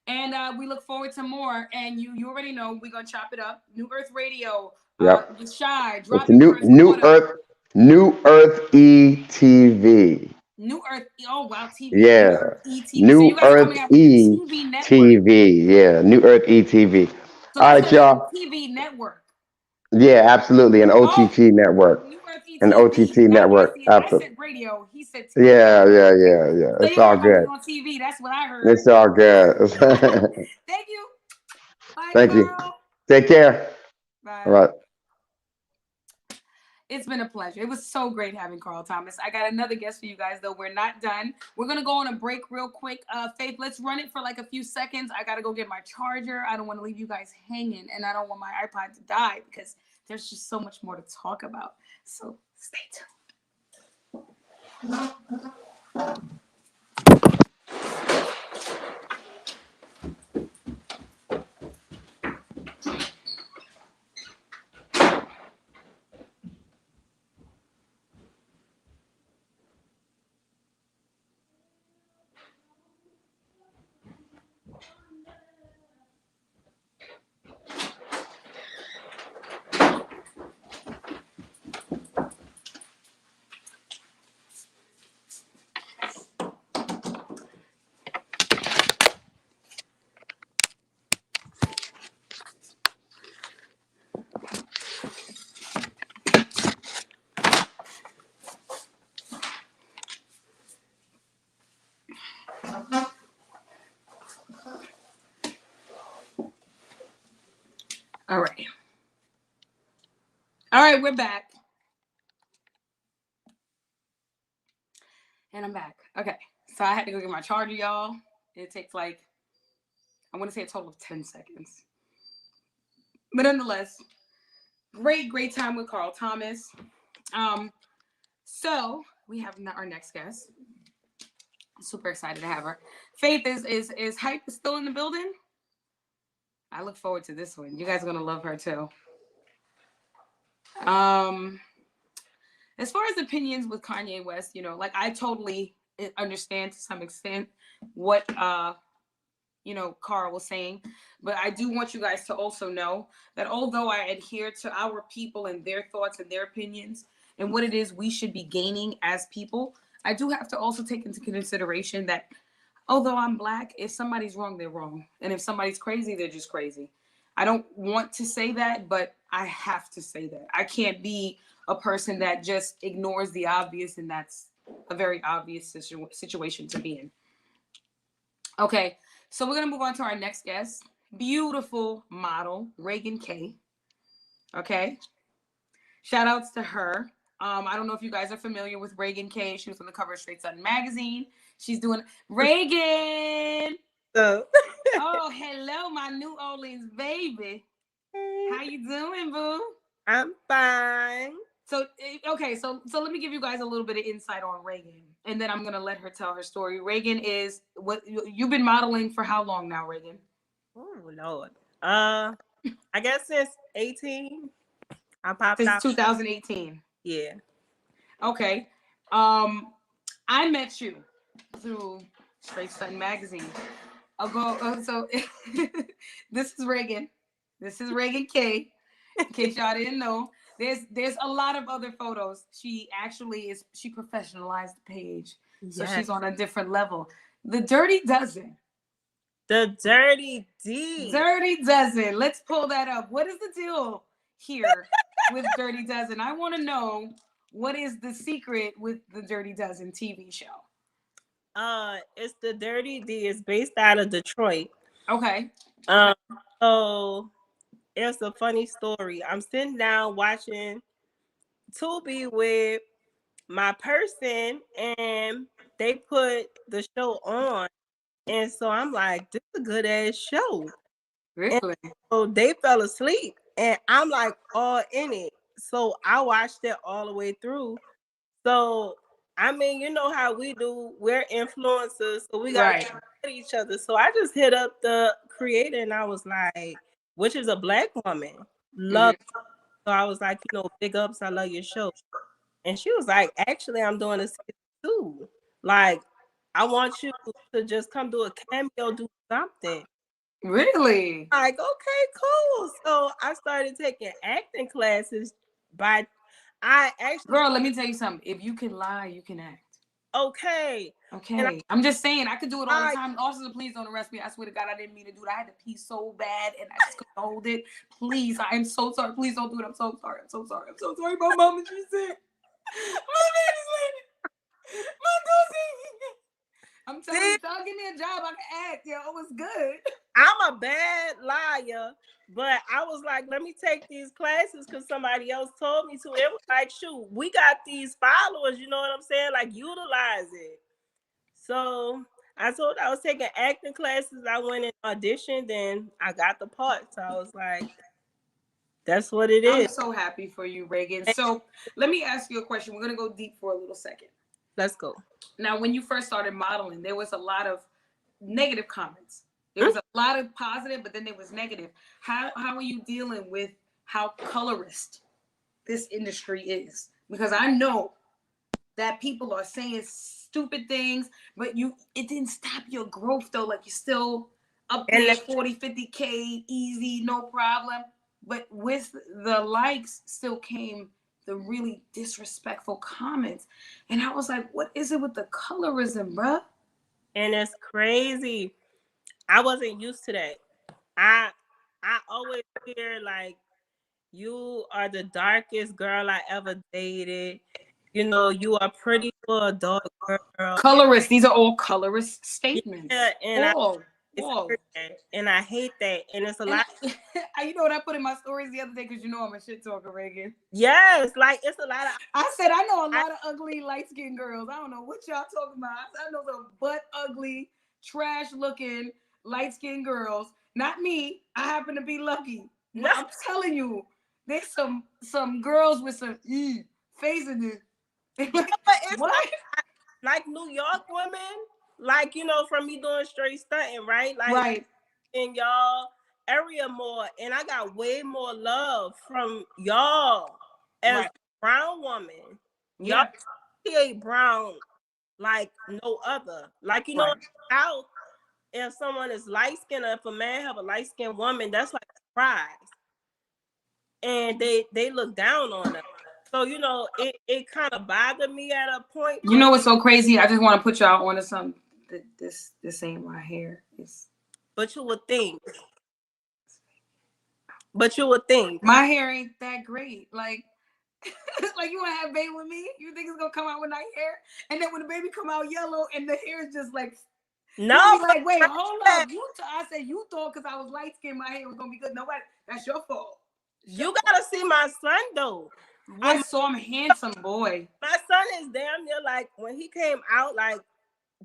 And we look forward to more. And you already know we're gonna chop it up. New Earth Radio, Yep. the Shy, It's a dropping first quarter. New Earth ETV. New Earth, oh wow, TV, New Yeah. Earth ETV. So you New guys are Earth coming out with a TV network. ETV. Yeah. New Earth ETV. So All that's right, gonna be y'all. a TV network. Yeah, absolutely. An Oh, OTT network. New Earth and TV, OTT not network. YCN. I Absolutely. said radio. He said TV. Yeah. So It's you're all gonna good. be on TV. That's what I heard. It's all good. Thank you. Bye, Thank you. Carl. Take care. Bye. All right. It's been a pleasure. It was so great having Carl Thomas. I got another guest for you guys, though. We're not done. We're going to go on a break real quick. Faith, let's run it for like a few seconds. I got to go get my charger. I don't want to leave you guys hanging, and I don't want my iPod to die because there's just so much more to talk about. So stay tuned. All right. All right, we're back. And I'm back. Okay. So I had to go get my charger, y'all. It takes like, I want to say a total of 10 seconds. But nonetheless, great time with Carl Thomas. So we have our next guest. I'm super excited to have her. Faith is Hype still in the building? I look forward to this one. You guys are gonna love her too. As far as opinions with Kanye West, you know, like I totally understand to some extent what Carl was saying, but I do want you guys to also know that although I adhere to our people and their thoughts and their opinions and what it is we should be gaining as people, I do have to also take into consideration that although I'm Black, if somebody's wrong, they're wrong. And if somebody's crazy, they're just crazy. I don't want to say that, but I have to say that. I can't be a person that just ignores the obvious, and that's a very obvious situation to be in. Okay, so we're going to move on to our next guest. Beautiful model, Regan K. Okay. Shout outs to her. I don't know if you guys are familiar with Regan K. She was on the cover of Straight Sun magazine. She's doing Regan. So. Oh, hello, my New Orleans baby. How you doing, boo? I'm fine. So, okay, so let me give you guys a little bit of insight on Regan, and then I'm gonna let her tell her story. Regan is what you've been modeling for how long now, Regan? Oh Lord. I guess since 18. I popped Since out 2018. Yeah. Okay. I met you through Straight Sun magazine. So this is Regan. This is Regan K. In case y'all didn't know, there's a lot of other photos. She professionalized the page, so she's on a different level. The Dirty Dozen. The Dirty D. Dirty Dozen. Let's pull that up. What is the deal here with Dirty Dozen? I want to know what is the secret with the Dirty Dozen TV show. It's the Dirty D. It's based out of Detroit. Okay. So it's a funny story. I'm sitting down watching Tubi with my person, and they put the show on, and so I'm like, "This is a good ass show." Really? And so they fell asleep, and I'm like all in it. So I watched it all the way through. So I mean, you know how we do. We're influencers, so we got to at each other. So I just hit up the creator, and I was like, which is a Black woman, love. Mm-hmm. So I was like, big ups. I love your show. And she was like, actually, I'm doing a season 2. Like, I want you to just come do a cameo, do something. Really? Like, okay, cool. So I started taking acting classes Girl, let me tell you something. If you can lie, you can act. Okay. I'm just saying, I could do it all the time. Officer, please don't arrest me. I swear to God, I didn't mean to do it. I had to pee so bad, and I just couldn't hold it. Please, I am so sorry. Please don't do it. I'm so sorry. I'm so sorry. I'm so sorry. My mama, she said. My man is like, my doozy. I'm telling you, y'all give me a job, I can act. Yo, it was good. I'm a bad liar, but I was like, let me take these classes because somebody else told me to. It was like, shoot, we got these followers, you know what I'm saying? Like, utilize it. So I told I was taking acting classes. I went and auditioned, and I got the part. So I was like, that's what it is. I'm so happy for you, Regan. So let me ask you a question. We're going to go deep for a little second. Let's go. Now, when you first started modeling, there was a lot of negative comments. There was a lot of positive, but then there was negative. How are you dealing with how colorist this industry is? Because I know that people are saying stupid things, but it didn't stop your growth though. Like, you're still up there 40, 50K, easy, no problem. But with the likes still came the really disrespectful comments. And I was like, what is it with the colorism, bruh? And it's crazy. I wasn't used to that. I always hear like, you are the darkest girl I ever dated. You know, you are pretty for a dark girl. Colorist. These are all colorist statements. Yeah, and all. And I hate that. And it's a lot. You know what I put in my stories the other day, because you know I'm a shit talker, Regan. Yes, like it's a lot of. I said I know a lot of ugly light skinned girls. I don't know what y'all talking about. I know the butt ugly, trash looking light skinned girls. Not me. I happen to be lucky. No. I'm telling you, there's some girls with some face in it. It's what? Like New York women, like, you know, from me doing straight stunting, right? Like, right. In y'all area more, and I got way more love from y'all as a brown woman. Y'all create brown like no other. Like, you know, out if someone is light skinned, or if a man have a light skinned woman, that's like a prize, and they look down on them. So, you know, it kind of bothered me at a point. You know what's so crazy? I just want to put y'all onto something. This ain't my hair. But you would think. But you would think. My hair ain't that great. Like you want to have a baby with me? You think it's going to come out with nice hair? And then when the baby come out yellow and the hair is just like... No. Like, wait, hold up. I said you thought because I was light-skinned my hair was going to be good. Nobody. That's your fault. You got to see my son, though. I saw him, handsome boy. My son is damn near like, when he came out, like,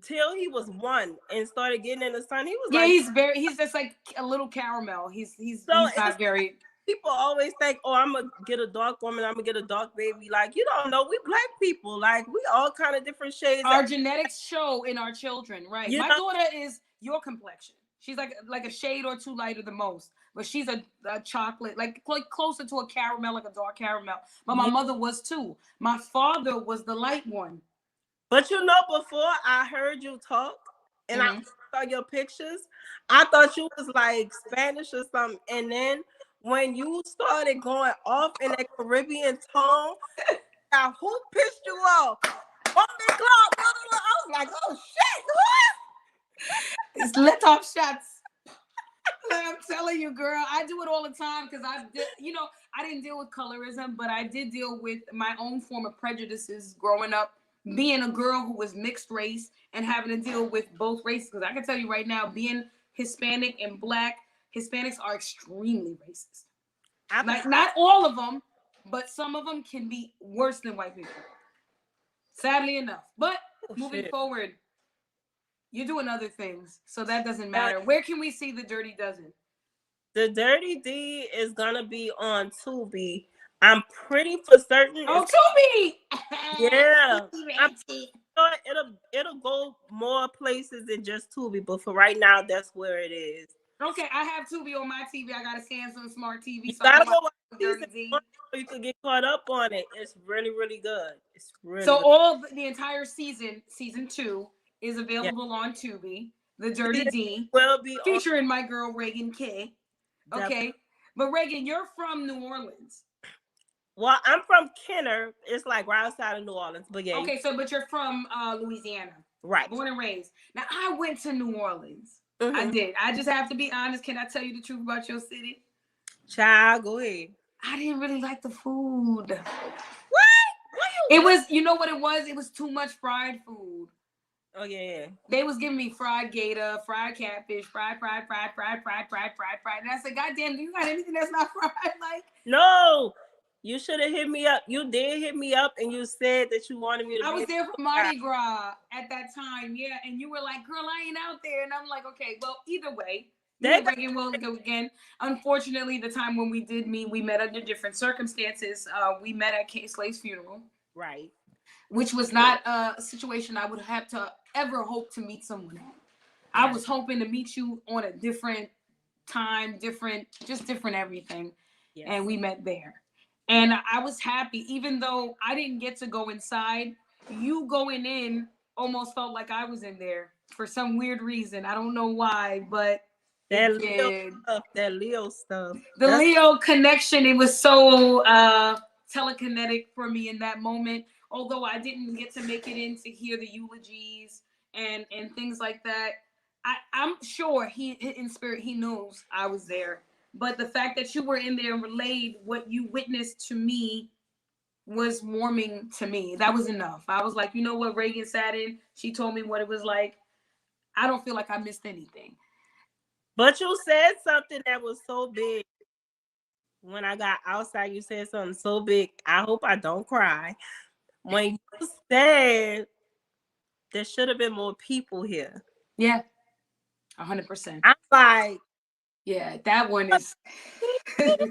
till he was 1 and started getting in the sun, he was he's just like a little caramel. He's not very... People always think, oh, I'm going to get a dark woman, I'm going to get a dark baby. Like, you don't know, we black people. Like, we all kind of different shades. Our genetics show in our children, right? My daughter is your complexion. She's like a shade or two lighter the most. But she's a chocolate, like closer to a caramel, like a dark caramel. But my mother was too. My father was the light one. But you know, before I heard you talk and I saw your pictures, I thought you was like Spanish or something. And then when you started going off in that Caribbean tone, who pissed you off? I was like, oh shit, what? It's let off shots. I'm telling you, girl, I do it all the time because I didn't deal with colorism, but I did deal with my own form of prejudices growing up, being a girl who was mixed race and having to deal with both races. Because I can tell you right now, being Hispanic and Black, Hispanics are extremely racist. Like, not all of them, but some of them can be worse than white people. Sadly enough. But moving forward, you're doing other things, so that doesn't matter. Where can we see the Dirty Dozen? The Dirty D is gonna be on Tubi. I'm pretty for certain. Oh, Tubi! Yeah. I'm sure it'll go more places than just Tubi, but for right now, that's where it is. Okay, I have Tubi on my TV. I got a Samsung Smart TV. So I go Dirty D. You could get caught up on it. It's really, really good. It's really so good. All the entire season 2 is available on Tubi. The Dirty D will be featuring my girl Regan K. Okay, definitely. But Regan, you're from New Orleans. Well, I'm from Kenner. It's like right outside of New Orleans, but yeah. Okay, but you're from Louisiana, right? Born and raised. Now I went to New Orleans. I did. I just have to be honest. Can I tell you the truth about your city? Child, go ahead. I didn't really like the food. What? What It was, you know what it was? It was too much fried food. Oh yeah. They was giving me fried gator, fried catfish, fried. And I said, God damn, do you got anything that's not fried? Like, no, you should have hit me up. You did hit me up, and you said that you wanted me to. I was there for Mardi Gras at that time, yeah. And you were like, girl, I ain't out there. And I'm like, okay, well, either way, Regan will go again. Unfortunately, the time when we did meet, we met under different circumstances. We met at CHELA'S funeral. Right. Which was not a situation I would have to ever hope to meet someone at. I was hoping to meet you on a different time, different everything. Yes. And we met there. And I was happy, even though I didn't get to go inside. You going in almost felt like I was in there for some weird reason. I don't know why, but that Leo stuff. The Leo connection, it was so telekinetic for me in that moment. Although I didn't get to make it in to hear the eulogies and things like that, I'm sure he in spirit he knows I was there. But the fact that you were in there and relayed what you witnessed to me was warming to me. That was enough. I was like, you know what, Regan sat in. She told me what it was like. I don't feel like I missed anything. But you said something that was so big. When I got outside, you said something so big. I hope I don't cry. When you said there should have been more people here. Yeah, 100%. I'm like, yeah, that one is,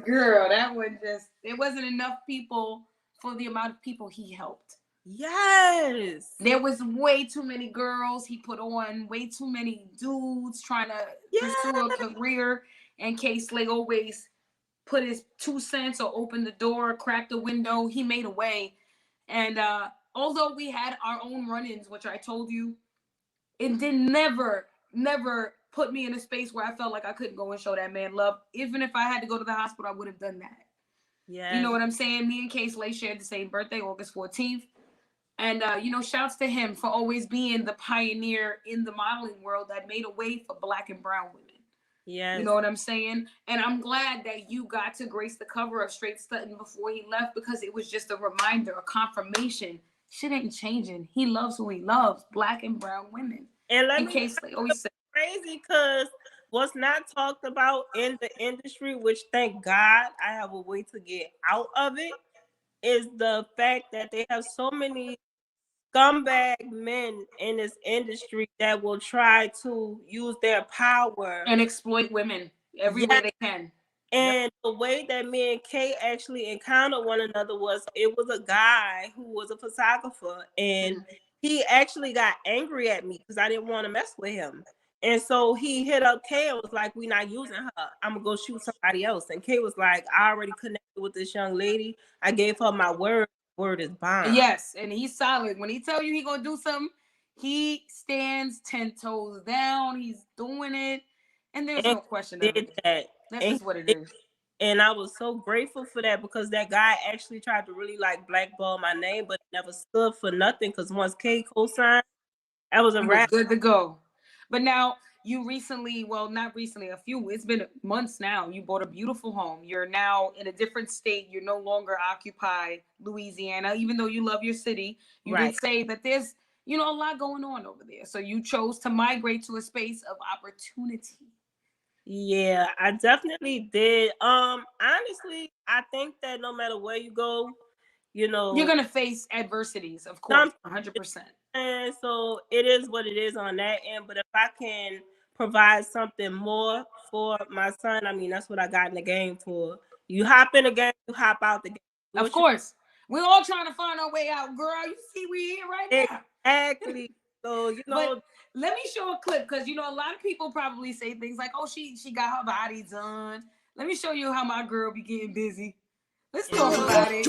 girl, that one just, it wasn't enough people for the amount of people he helped. Yes. There was way too many girls. He put on way too many dudes trying to pursue a career. And K-Slay always put his 2 cents or opened the door, cracked the window. He made a way. And although we had our own run-ins, which I told you, it did never put me in a space where I felt like I couldn't go and show that man love. Even if I had to go to the hospital, I would have done that. Yeah. You know what I'm saying? Me and K-Slay shared the same birthday, August 14th. And, you know, shouts to him for always being the pioneer in the modeling world that made a way for Black and brown women. Yes. You know what I'm saying? And I'm glad that you got to grace the cover of Straight Stuntin' before he left, because it was just a reminder, a confirmation. Shit ain't changing. He loves who he loves, Black and brown women. And let in me case they always say crazy, because what's not talked about in the industry, which thank God I have a way to get out of it, is the fact that they have so many scumbag men in this industry that will try to use their power and exploit women every way they can. And the way that me and Kay actually encountered one another was, it was a guy who was a photographer, and he actually got angry at me because I didn't want to mess with him. And so he hit up Kay and was like, "We're not using her. I'm gonna go shoot somebody else." And Kay was like, "I already connected with this young lady. I gave her my word. Word is bond." Yes, and he's solid. When he tell you he gonna do something, he stands 10 toes down. He's doing it, and there's no question of it. That's just what it is. And I was so grateful for that, because that guy actually tried to really like blackball my name, but never stood for nothing. Because once Kay co-signed, that was a wrap. Good to go. But now you recently, well, not recently, it's been months now. You bought a beautiful home. You're now in a different state. You're no longer occupy Louisiana, even though you love your city. You did say that there's, a lot going on over there. So you chose to migrate to a space of opportunity. Yeah, I definitely did. Honestly, I think that no matter where you go, you're gonna face adversities, of course, 100%. And so it is what it is on that end. But if I can provide something more for my son, I mean, that's what I got in the game for. You hop in the game, you hop out the game. Of course. We're all trying to find our way out, girl. You see, we here right now. Exactly. So, But let me show a clip, because, a lot of people probably say things like, oh, she got her body done. Let me show you how my girl be getting busy. Let's talk about it.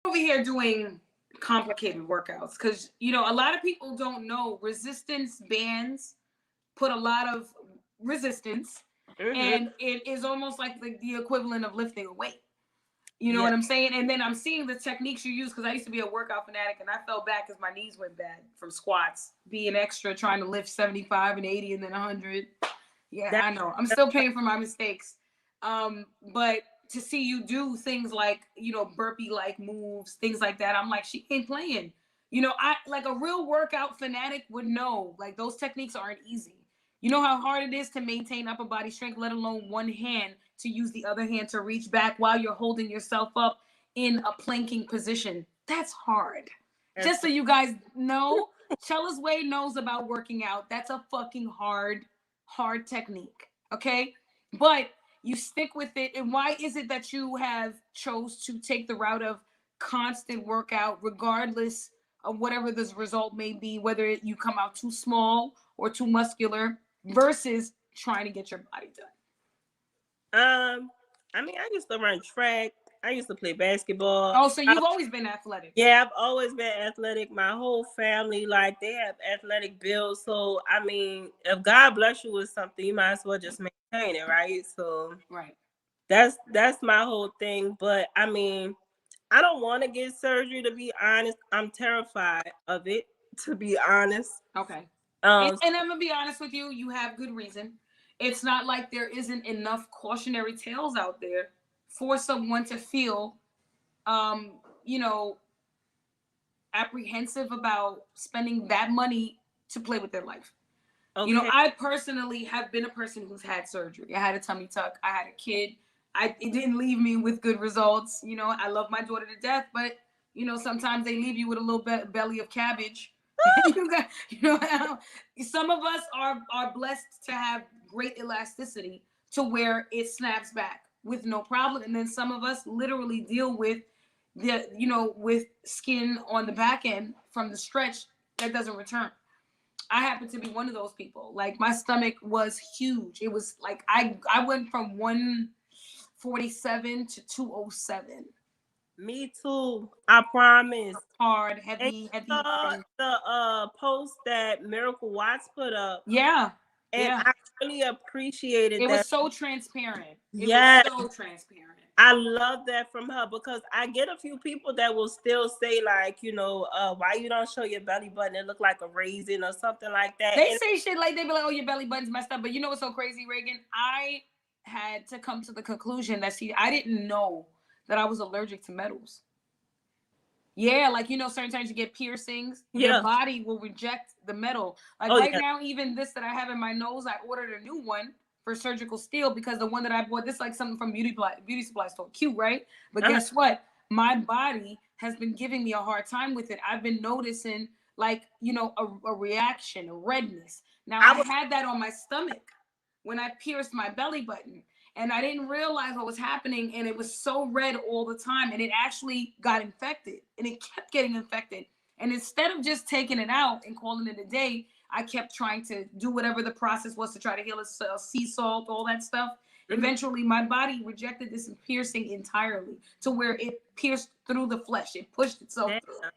Over here doing complicated workouts because, you know, a lot of people don't know resistance bands put a lot of resistance, and it is almost like the equivalent of lifting a weight. You know what I'm saying? And then I'm seeing the techniques you use because I used to be a workout fanatic and I fell back because my knees went bad from squats, being extra, trying to lift 75 and 80 and then 100. Yeah, I know. I'm still paying for my mistakes. But to see you do things like, you know, burpee-like moves, things like that, I'm like, she ain't playing. You know, I like a real workout fanatic would know, like those techniques aren't easy. You know how hard it is to maintain upper body strength, let alone one hand to use the other hand to reach back while you're holding yourself up in a planking position. That's hard. Just so you guys know, Chela's Way knows about working out. That's a fucking hard technique. Okay? But you stick with it. And why is it that you have chose to take the route of constant workout regardless of whatever this result may be, whether you come out too small or too muscular versus trying to get your body done? I mean, I used to run track. I used to play basketball. Oh, so you've always been athletic. Yeah, I've always been athletic. My whole family, like, they have athletic builds. So, I mean, if God bless you with something, you might as well just maintain it, right? So, right. That's my whole thing. But I mean, I don't want to get surgery, to be honest. I'm terrified of it, to be honest. Okay. And I'm gonna be honest with you, you have good reason. It's not like there isn't enough cautionary tales out there for someone to feel, you know, apprehensive about spending that money to play with their life. Okay. You know, I personally have been a person who's had surgery. I had a tummy tuck. I had a kid. It didn't leave me with good results. You know, I love my daughter to death, but, you know, sometimes they leave you with a little belly of cabbage. You know, some of us are blessed to have great elasticity to where it snaps back with no problem, and then some of us literally deal with with skin on the back end from the stretch that doesn't return. I happen to be one of those people. Like, my stomach was huge. It was like I went from 147 to 207. Me too. I promise. Hard, heavy. The post that Miracle Watts put up. Yeah. And I really appreciated it. That. It was so transparent. It was so transparent. I love that from her, because I get a few people that will still say, like, you know, why you don't show your belly button? It look like a raisin or something like that. They say shit like, they be like, oh, your belly button's messed up. But you know what's so crazy, Regan? I had to come to the conclusion that, I didn't know that I was allergic to metals. Yeah, like, you know, certain times you get piercings, your body will reject the metal. Like now, even this that I have in my nose, I ordered a new one for surgical steel because the one that I bought, this is like something from beauty supply store. Cute, right? But guess what? My body has been giving me a hard time with it. I've been noticing, like, you know, a reaction, a redness. Now, I had that on my stomach when I pierced my belly button. And I didn't realize what was happening. And it was so red all the time. And it actually got infected. And it kept getting infected. And instead of just taking it out and calling it a day, I kept trying to do whatever the process was to try to heal it. Sea salt, all that stuff. Eventually, my body rejected this piercing entirely to where it pierced through the flesh. It pushed itself through.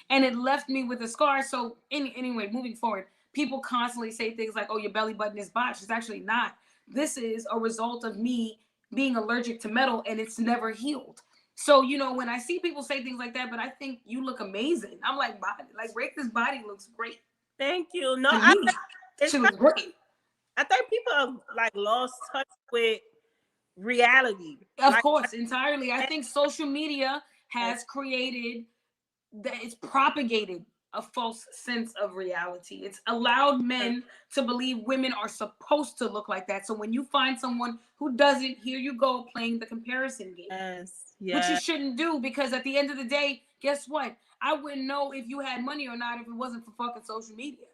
And it left me with a scar. So anyway, moving forward, people constantly say things like, oh, your belly button is botched. It's actually not. This is a result of me being allergic to metal, and it's never healed. So, you know, when I see people say things like that, but I think you look amazing. I'm like, Rake's body looks great. Thank you. No, she looks great. I think people have, like, lost touch with reality. Of course, entirely. I think social media has created that, it's propagated a false sense of reality. It's allowed men to believe women are supposed to look like that. So when you find someone who doesn't, here you go playing the comparison game. Which you shouldn't do, because at the end of the day, guess what? I wouldn't know if you had money or not if it wasn't for fucking social media.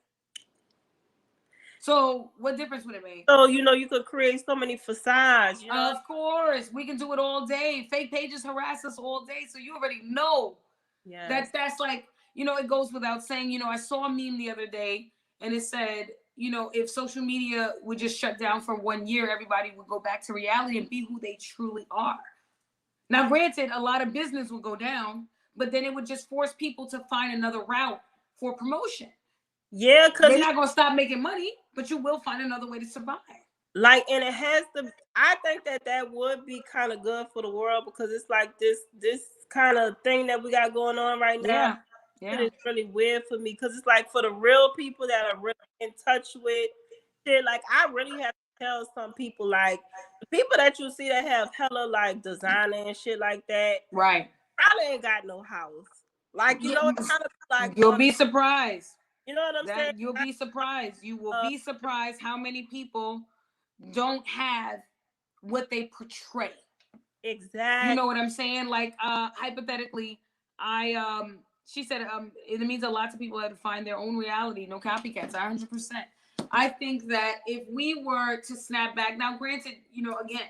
So what difference would it make? So, you know, you could create so many facades. You know? Of course. We can do it all day. Fake pages harass us all day. So you already know. That's like, you know, it goes without saying. You know, I saw a meme the other day and it said, you know, if social media would just shut down for 1 year, everybody would go back to reality and be who they truly are. Now, granted, a lot of business will go down, but then it would just force people to find another route for promotion. Yeah, because they're not gonna stop making money, but you will find another way to survive. Like, and it has to. I think that would be kind of good for the world, because it's like this kind of thing that we got going on right now. Yeah. It is really weird for me, because it's like for the real people that are really in touch with shit. Like, I really have to tell some people, like the people that you see that have hella like designer and shit like that, right? Probably ain't got no house. Like, you know, it's kind of like you'll be surprised. You know what I'm saying? You'll be surprised. You will be surprised how many people don't have what they portray. Exactly. You know what I'm saying? Like, hypothetically, she said, it means a lot to people that find their own reality. No copycats. 100%. I think that if we were to snap back, now granted, you know, again,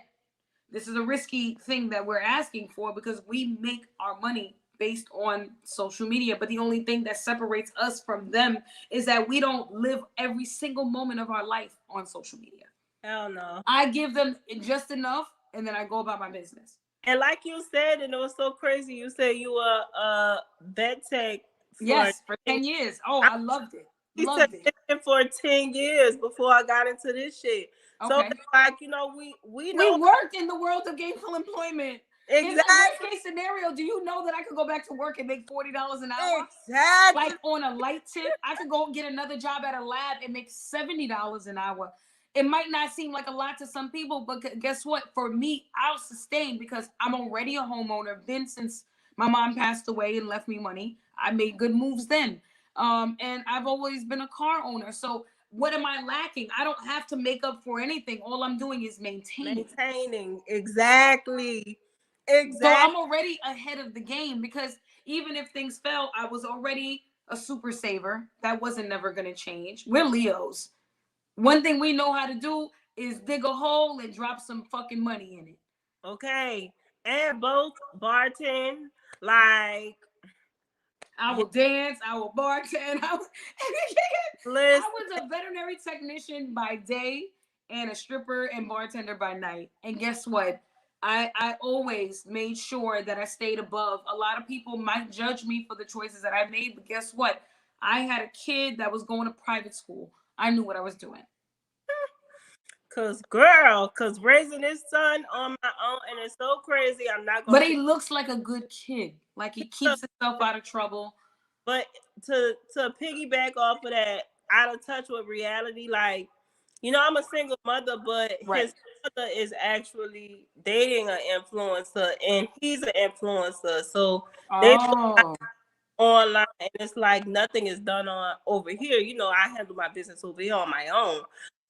this is a risky thing that we're asking for, because we make our money based on social media. But the only thing that separates us from them is that we don't live every single moment of our life on social media. Hell no. I give them just enough, and then I go about my business. And like you said, and it was so crazy, you said you were vet tech for 10 years. Oh, I loved it. Loved it for 10 years before I got into this shit. Okay. So it's like, you know, we know we worked in the world of gainful employment. Exactly. In a worst case scenario, do you know that I could go back to work and make $40 an hour? Exactly. Like, on a light tip, I could go get another job at a lab and make $70 an hour. It might not seem like a lot to some people, but guess what? For me, I'll sustain, because I'm already a homeowner. Been since my mom passed away and left me money. I made good moves then. And I've always been a car owner. So what am I lacking? I don't have to make up for anything. All I'm doing is maintaining. Exactly. So I'm already ahead of the game, because even if things fell, I was already a super saver. That wasn't never going to change. We're Leos. One thing we know how to do is dig a hole and drop some fucking money in it. Okay. And both bartend, like, I will dance, I will bartend. I was a veterinary technician by day and a stripper and bartender by night. And guess what? I always made sure that I stayed above. A lot of people might judge me for the choices that I made, but guess what? I had a kid that was going to private school. I knew what I was doing. Cause raising this son on my own, and it's so crazy. I'm not gonna. But he looks like a good kid. Like, he keeps himself out of trouble. But to piggyback off of that, out of touch with reality, like, you know, I'm a single mother, but his mother is actually dating an influencer, and he's an influencer. So they online, and it's like nothing is done on over here. You know, I handle my business over here on my own.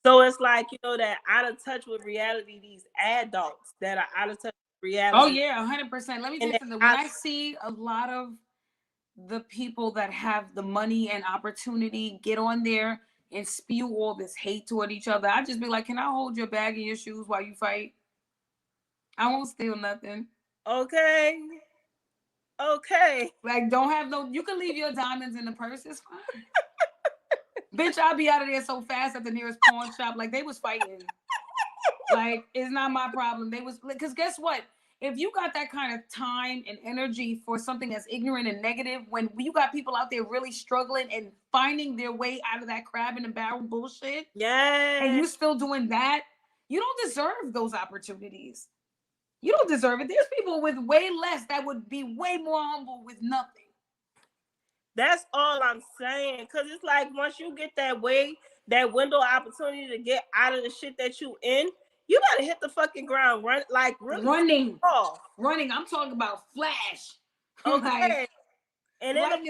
So it's like, you know, that out of touch with reality, these adults that are out of touch with reality. Oh yeah, 100%. Let me tell you something. When I see a lot of the people that have the money and opportunity get on there and spew all this hate toward each other, I just be like, can I hold your bag and your shoes while you fight? I won't steal nothing. Okay. Like, don't have no, you can leave your diamonds in the purse, it's fine. Bitch, I'll be out of there so fast at the nearest pawn shop. Like, they was fighting. Like, it's not my problem. They was, because guess what? If you got that kind of time and energy for something that's ignorant and negative, when you got people out there really struggling and finding their way out of that crab in the barrel bullshit, and you still doing that, you don't deserve those opportunities. You don't deserve it. There's people with way less that would be way more humble with nothing. That's all I'm saying. Cause it's like, once you get that window opportunity to get out of the shit that you in, you gotta hit the fucking ground, running. I'm talking about flash. Okay. And then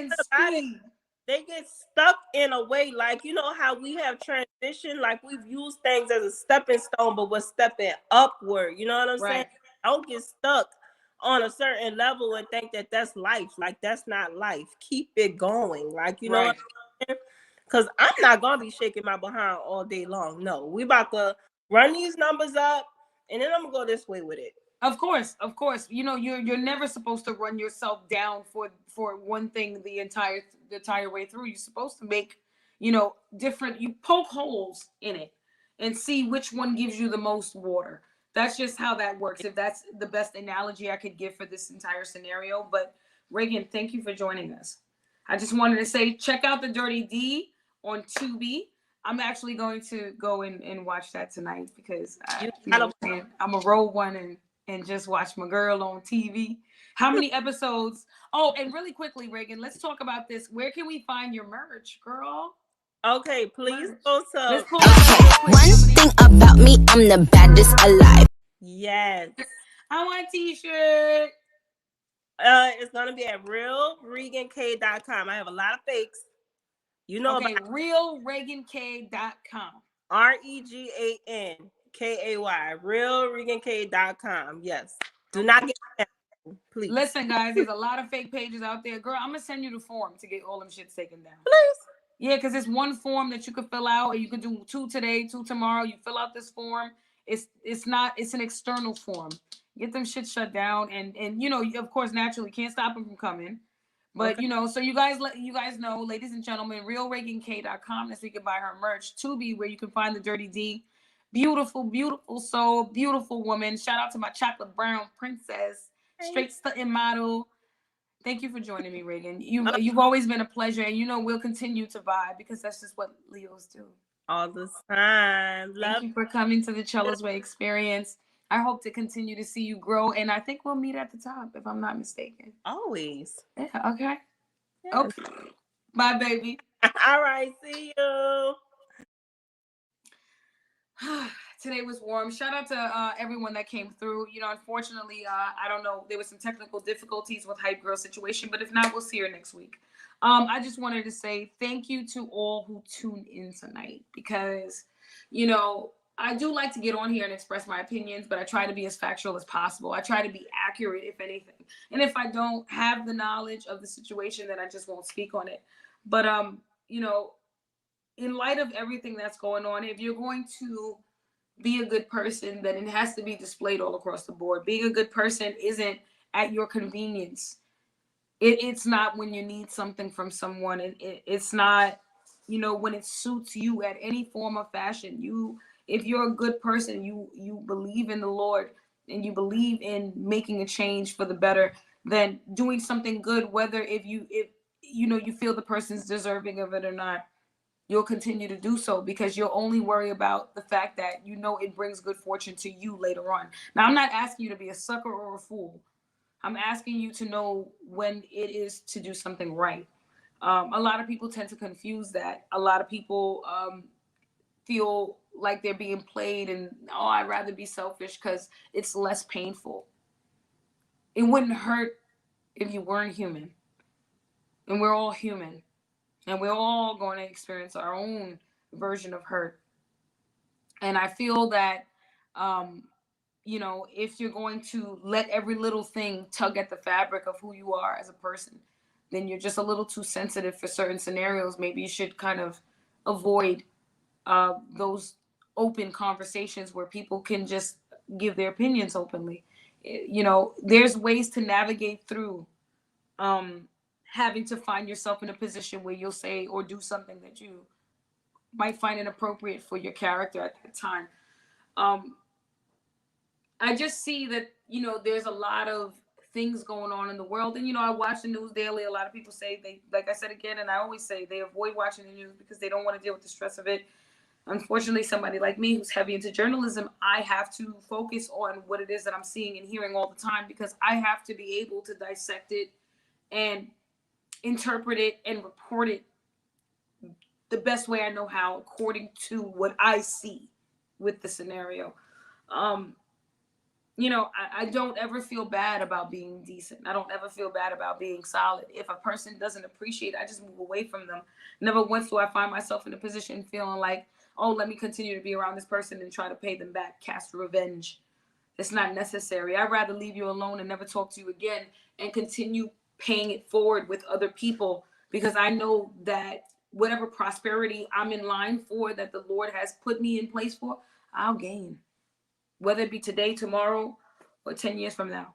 they get stuck in a way, like, you know how we have transitioned, like we've used things as a stepping stone, but we're stepping upward. You know what I'm saying? Don't get stuck on a certain level and think that that's life. Like, that's not life. Keep it going. Like, you know what I'm saying? Because I'm not gonna be shaking my behind all day long. No, we about to run these numbers up, and then I'm gonna go this way with it. Of course. You know, you're never supposed to run yourself down for one thing the entire way through. You're supposed to make, you know, you poke holes in it and see which one gives you the most water. That's just how that works. If that's the best analogy I could give for this entire scenario. But Regan, thank you for joining us. I just wanted to say, check out the Dirty D on Tubi. I'm actually going to go and watch that tonight because I'm a roll one and just watch my girl on TV. How many episodes? Oh, and really quickly, Regan, let's talk about this. Where can we find your merch, girl? Okay, please go to. Let's pull One thing about me, I'm the baddest alive. Yes. I want a t-shirt. It's gonna be at realregank.com. I have a lot of fakes. You know okay, about realregank.com. REGANKAY. Realregank.com. Yes. Do not get that, please. Listen, guys, there's a lot of fake pages out there. Girl, I'm gonna send you the form to get all them shits taken down. Please. Yeah, because it's one form that you could fill out, or you could do 2 today, 2 tomorrow. You fill out this form. It's an external form. Get them shit shut down, and you know, of course, naturally can't stop them from coming. But you know, so you guys know, ladies and gentlemen, realregank.com. That's where you can buy her merch. Tubi, where you can find the Dirty D. Beautiful, beautiful soul, beautiful woman. Shout out to my chocolate brown princess, straight stunting model. Thank you for joining me, Regan. You've always been a pleasure, and you know we'll continue to vibe because that's just what Leos do. All the time. Thank you for coming to the CHELA'S Way experience. I hope to continue to see you grow, and I think we'll meet at the top, if I'm not mistaken. Always. Yeah, okay. Yes. Okay. Bye, baby. All right, see you. Today was warm. Shout out to everyone that came through. You know, unfortunately, I don't know, there was some technical difficulties with Hype Girl situation, but if not, we'll see her next week. I just wanted to say thank you to all who tuned in tonight because, you know, I do like to get on here and express my opinions, but I try to be as factual as possible. I try to be accurate, if anything. And if I don't have the knowledge of the situation, then I just won't speak on it. But, you know, in light of everything that's going on, if you're going to be a good person, then it has to be displayed all across the board. Being a good person isn't at your convenience. It's not when you need something from someone. It's not, you know, when it suits you at any form of fashion. If you're a good person, you believe in the Lord and you believe in making a change for the better, then doing something good, whether if you know you feel the person's deserving of it or not, you'll continue to do so because you'll only worry about the fact that you know it brings good fortune to you later on. Now, I'm not asking you to be a sucker or a fool. I'm asking you to know when it is to do something right. A lot of people tend to confuse that. A lot of people feel like they're being played and, oh, I'd rather be selfish because it's less painful. It wouldn't hurt if you weren't human. And we're all human. And we're all going to experience our own version of hurt. And I feel that, you know, if you're going to let every little thing tug at the fabric of who you are as a person, then you're just a little too sensitive for certain scenarios. Maybe you should kind of avoid those open conversations where people can just give their opinions openly. You know, there's ways to navigate through having to find yourself in a position where you'll say or do something that you might find inappropriate for your character at that time. I just see that, you know, there's a lot of things going on in the world. And, you know, I watch the news daily. A lot of people say they, like I said again, and I always say they avoid watching the news because they don't want to deal with the stress of it. Unfortunately, somebody like me who's heavy into journalism, I have to focus on what it is that I'm seeing and hearing all the time because I have to be able to dissect it and interpret it and report it the best way I know how, according to what I see with the scenario. You know, I don't ever feel bad about being decent. I don't ever feel bad about being solid. If a person doesn't appreciate it, I just move away from them. Never once do I find myself in a position feeling like, oh, let me continue to be around this person and try to pay them back, cast revenge. It's not necessary. I'd rather leave you alone and never talk to you again and continue paying it forward with other people because I know that whatever prosperity I'm in line for, that the Lord has put me in place for, I'll gain. Whether it be today, tomorrow, or 10 years from now.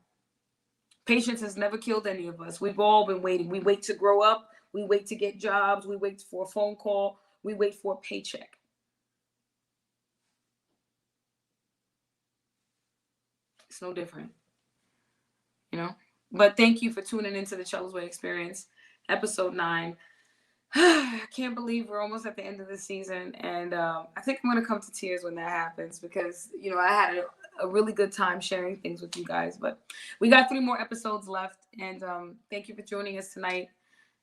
Patience has never killed any of us. We've all been waiting. We wait to grow up. We wait to get jobs. We wait for a phone call. We wait for a paycheck. It's no different. You know, But thank you for tuning into the Chela's Way Experience, episode 9. I can't believe we're almost at the end of the season, and I think I'm gonna come to tears when that happens because I had a really good time sharing things with you guys. But we got 3 more episodes left, and thank you for joining us tonight.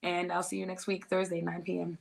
And I'll see you next week, Thursday, 9 p.m.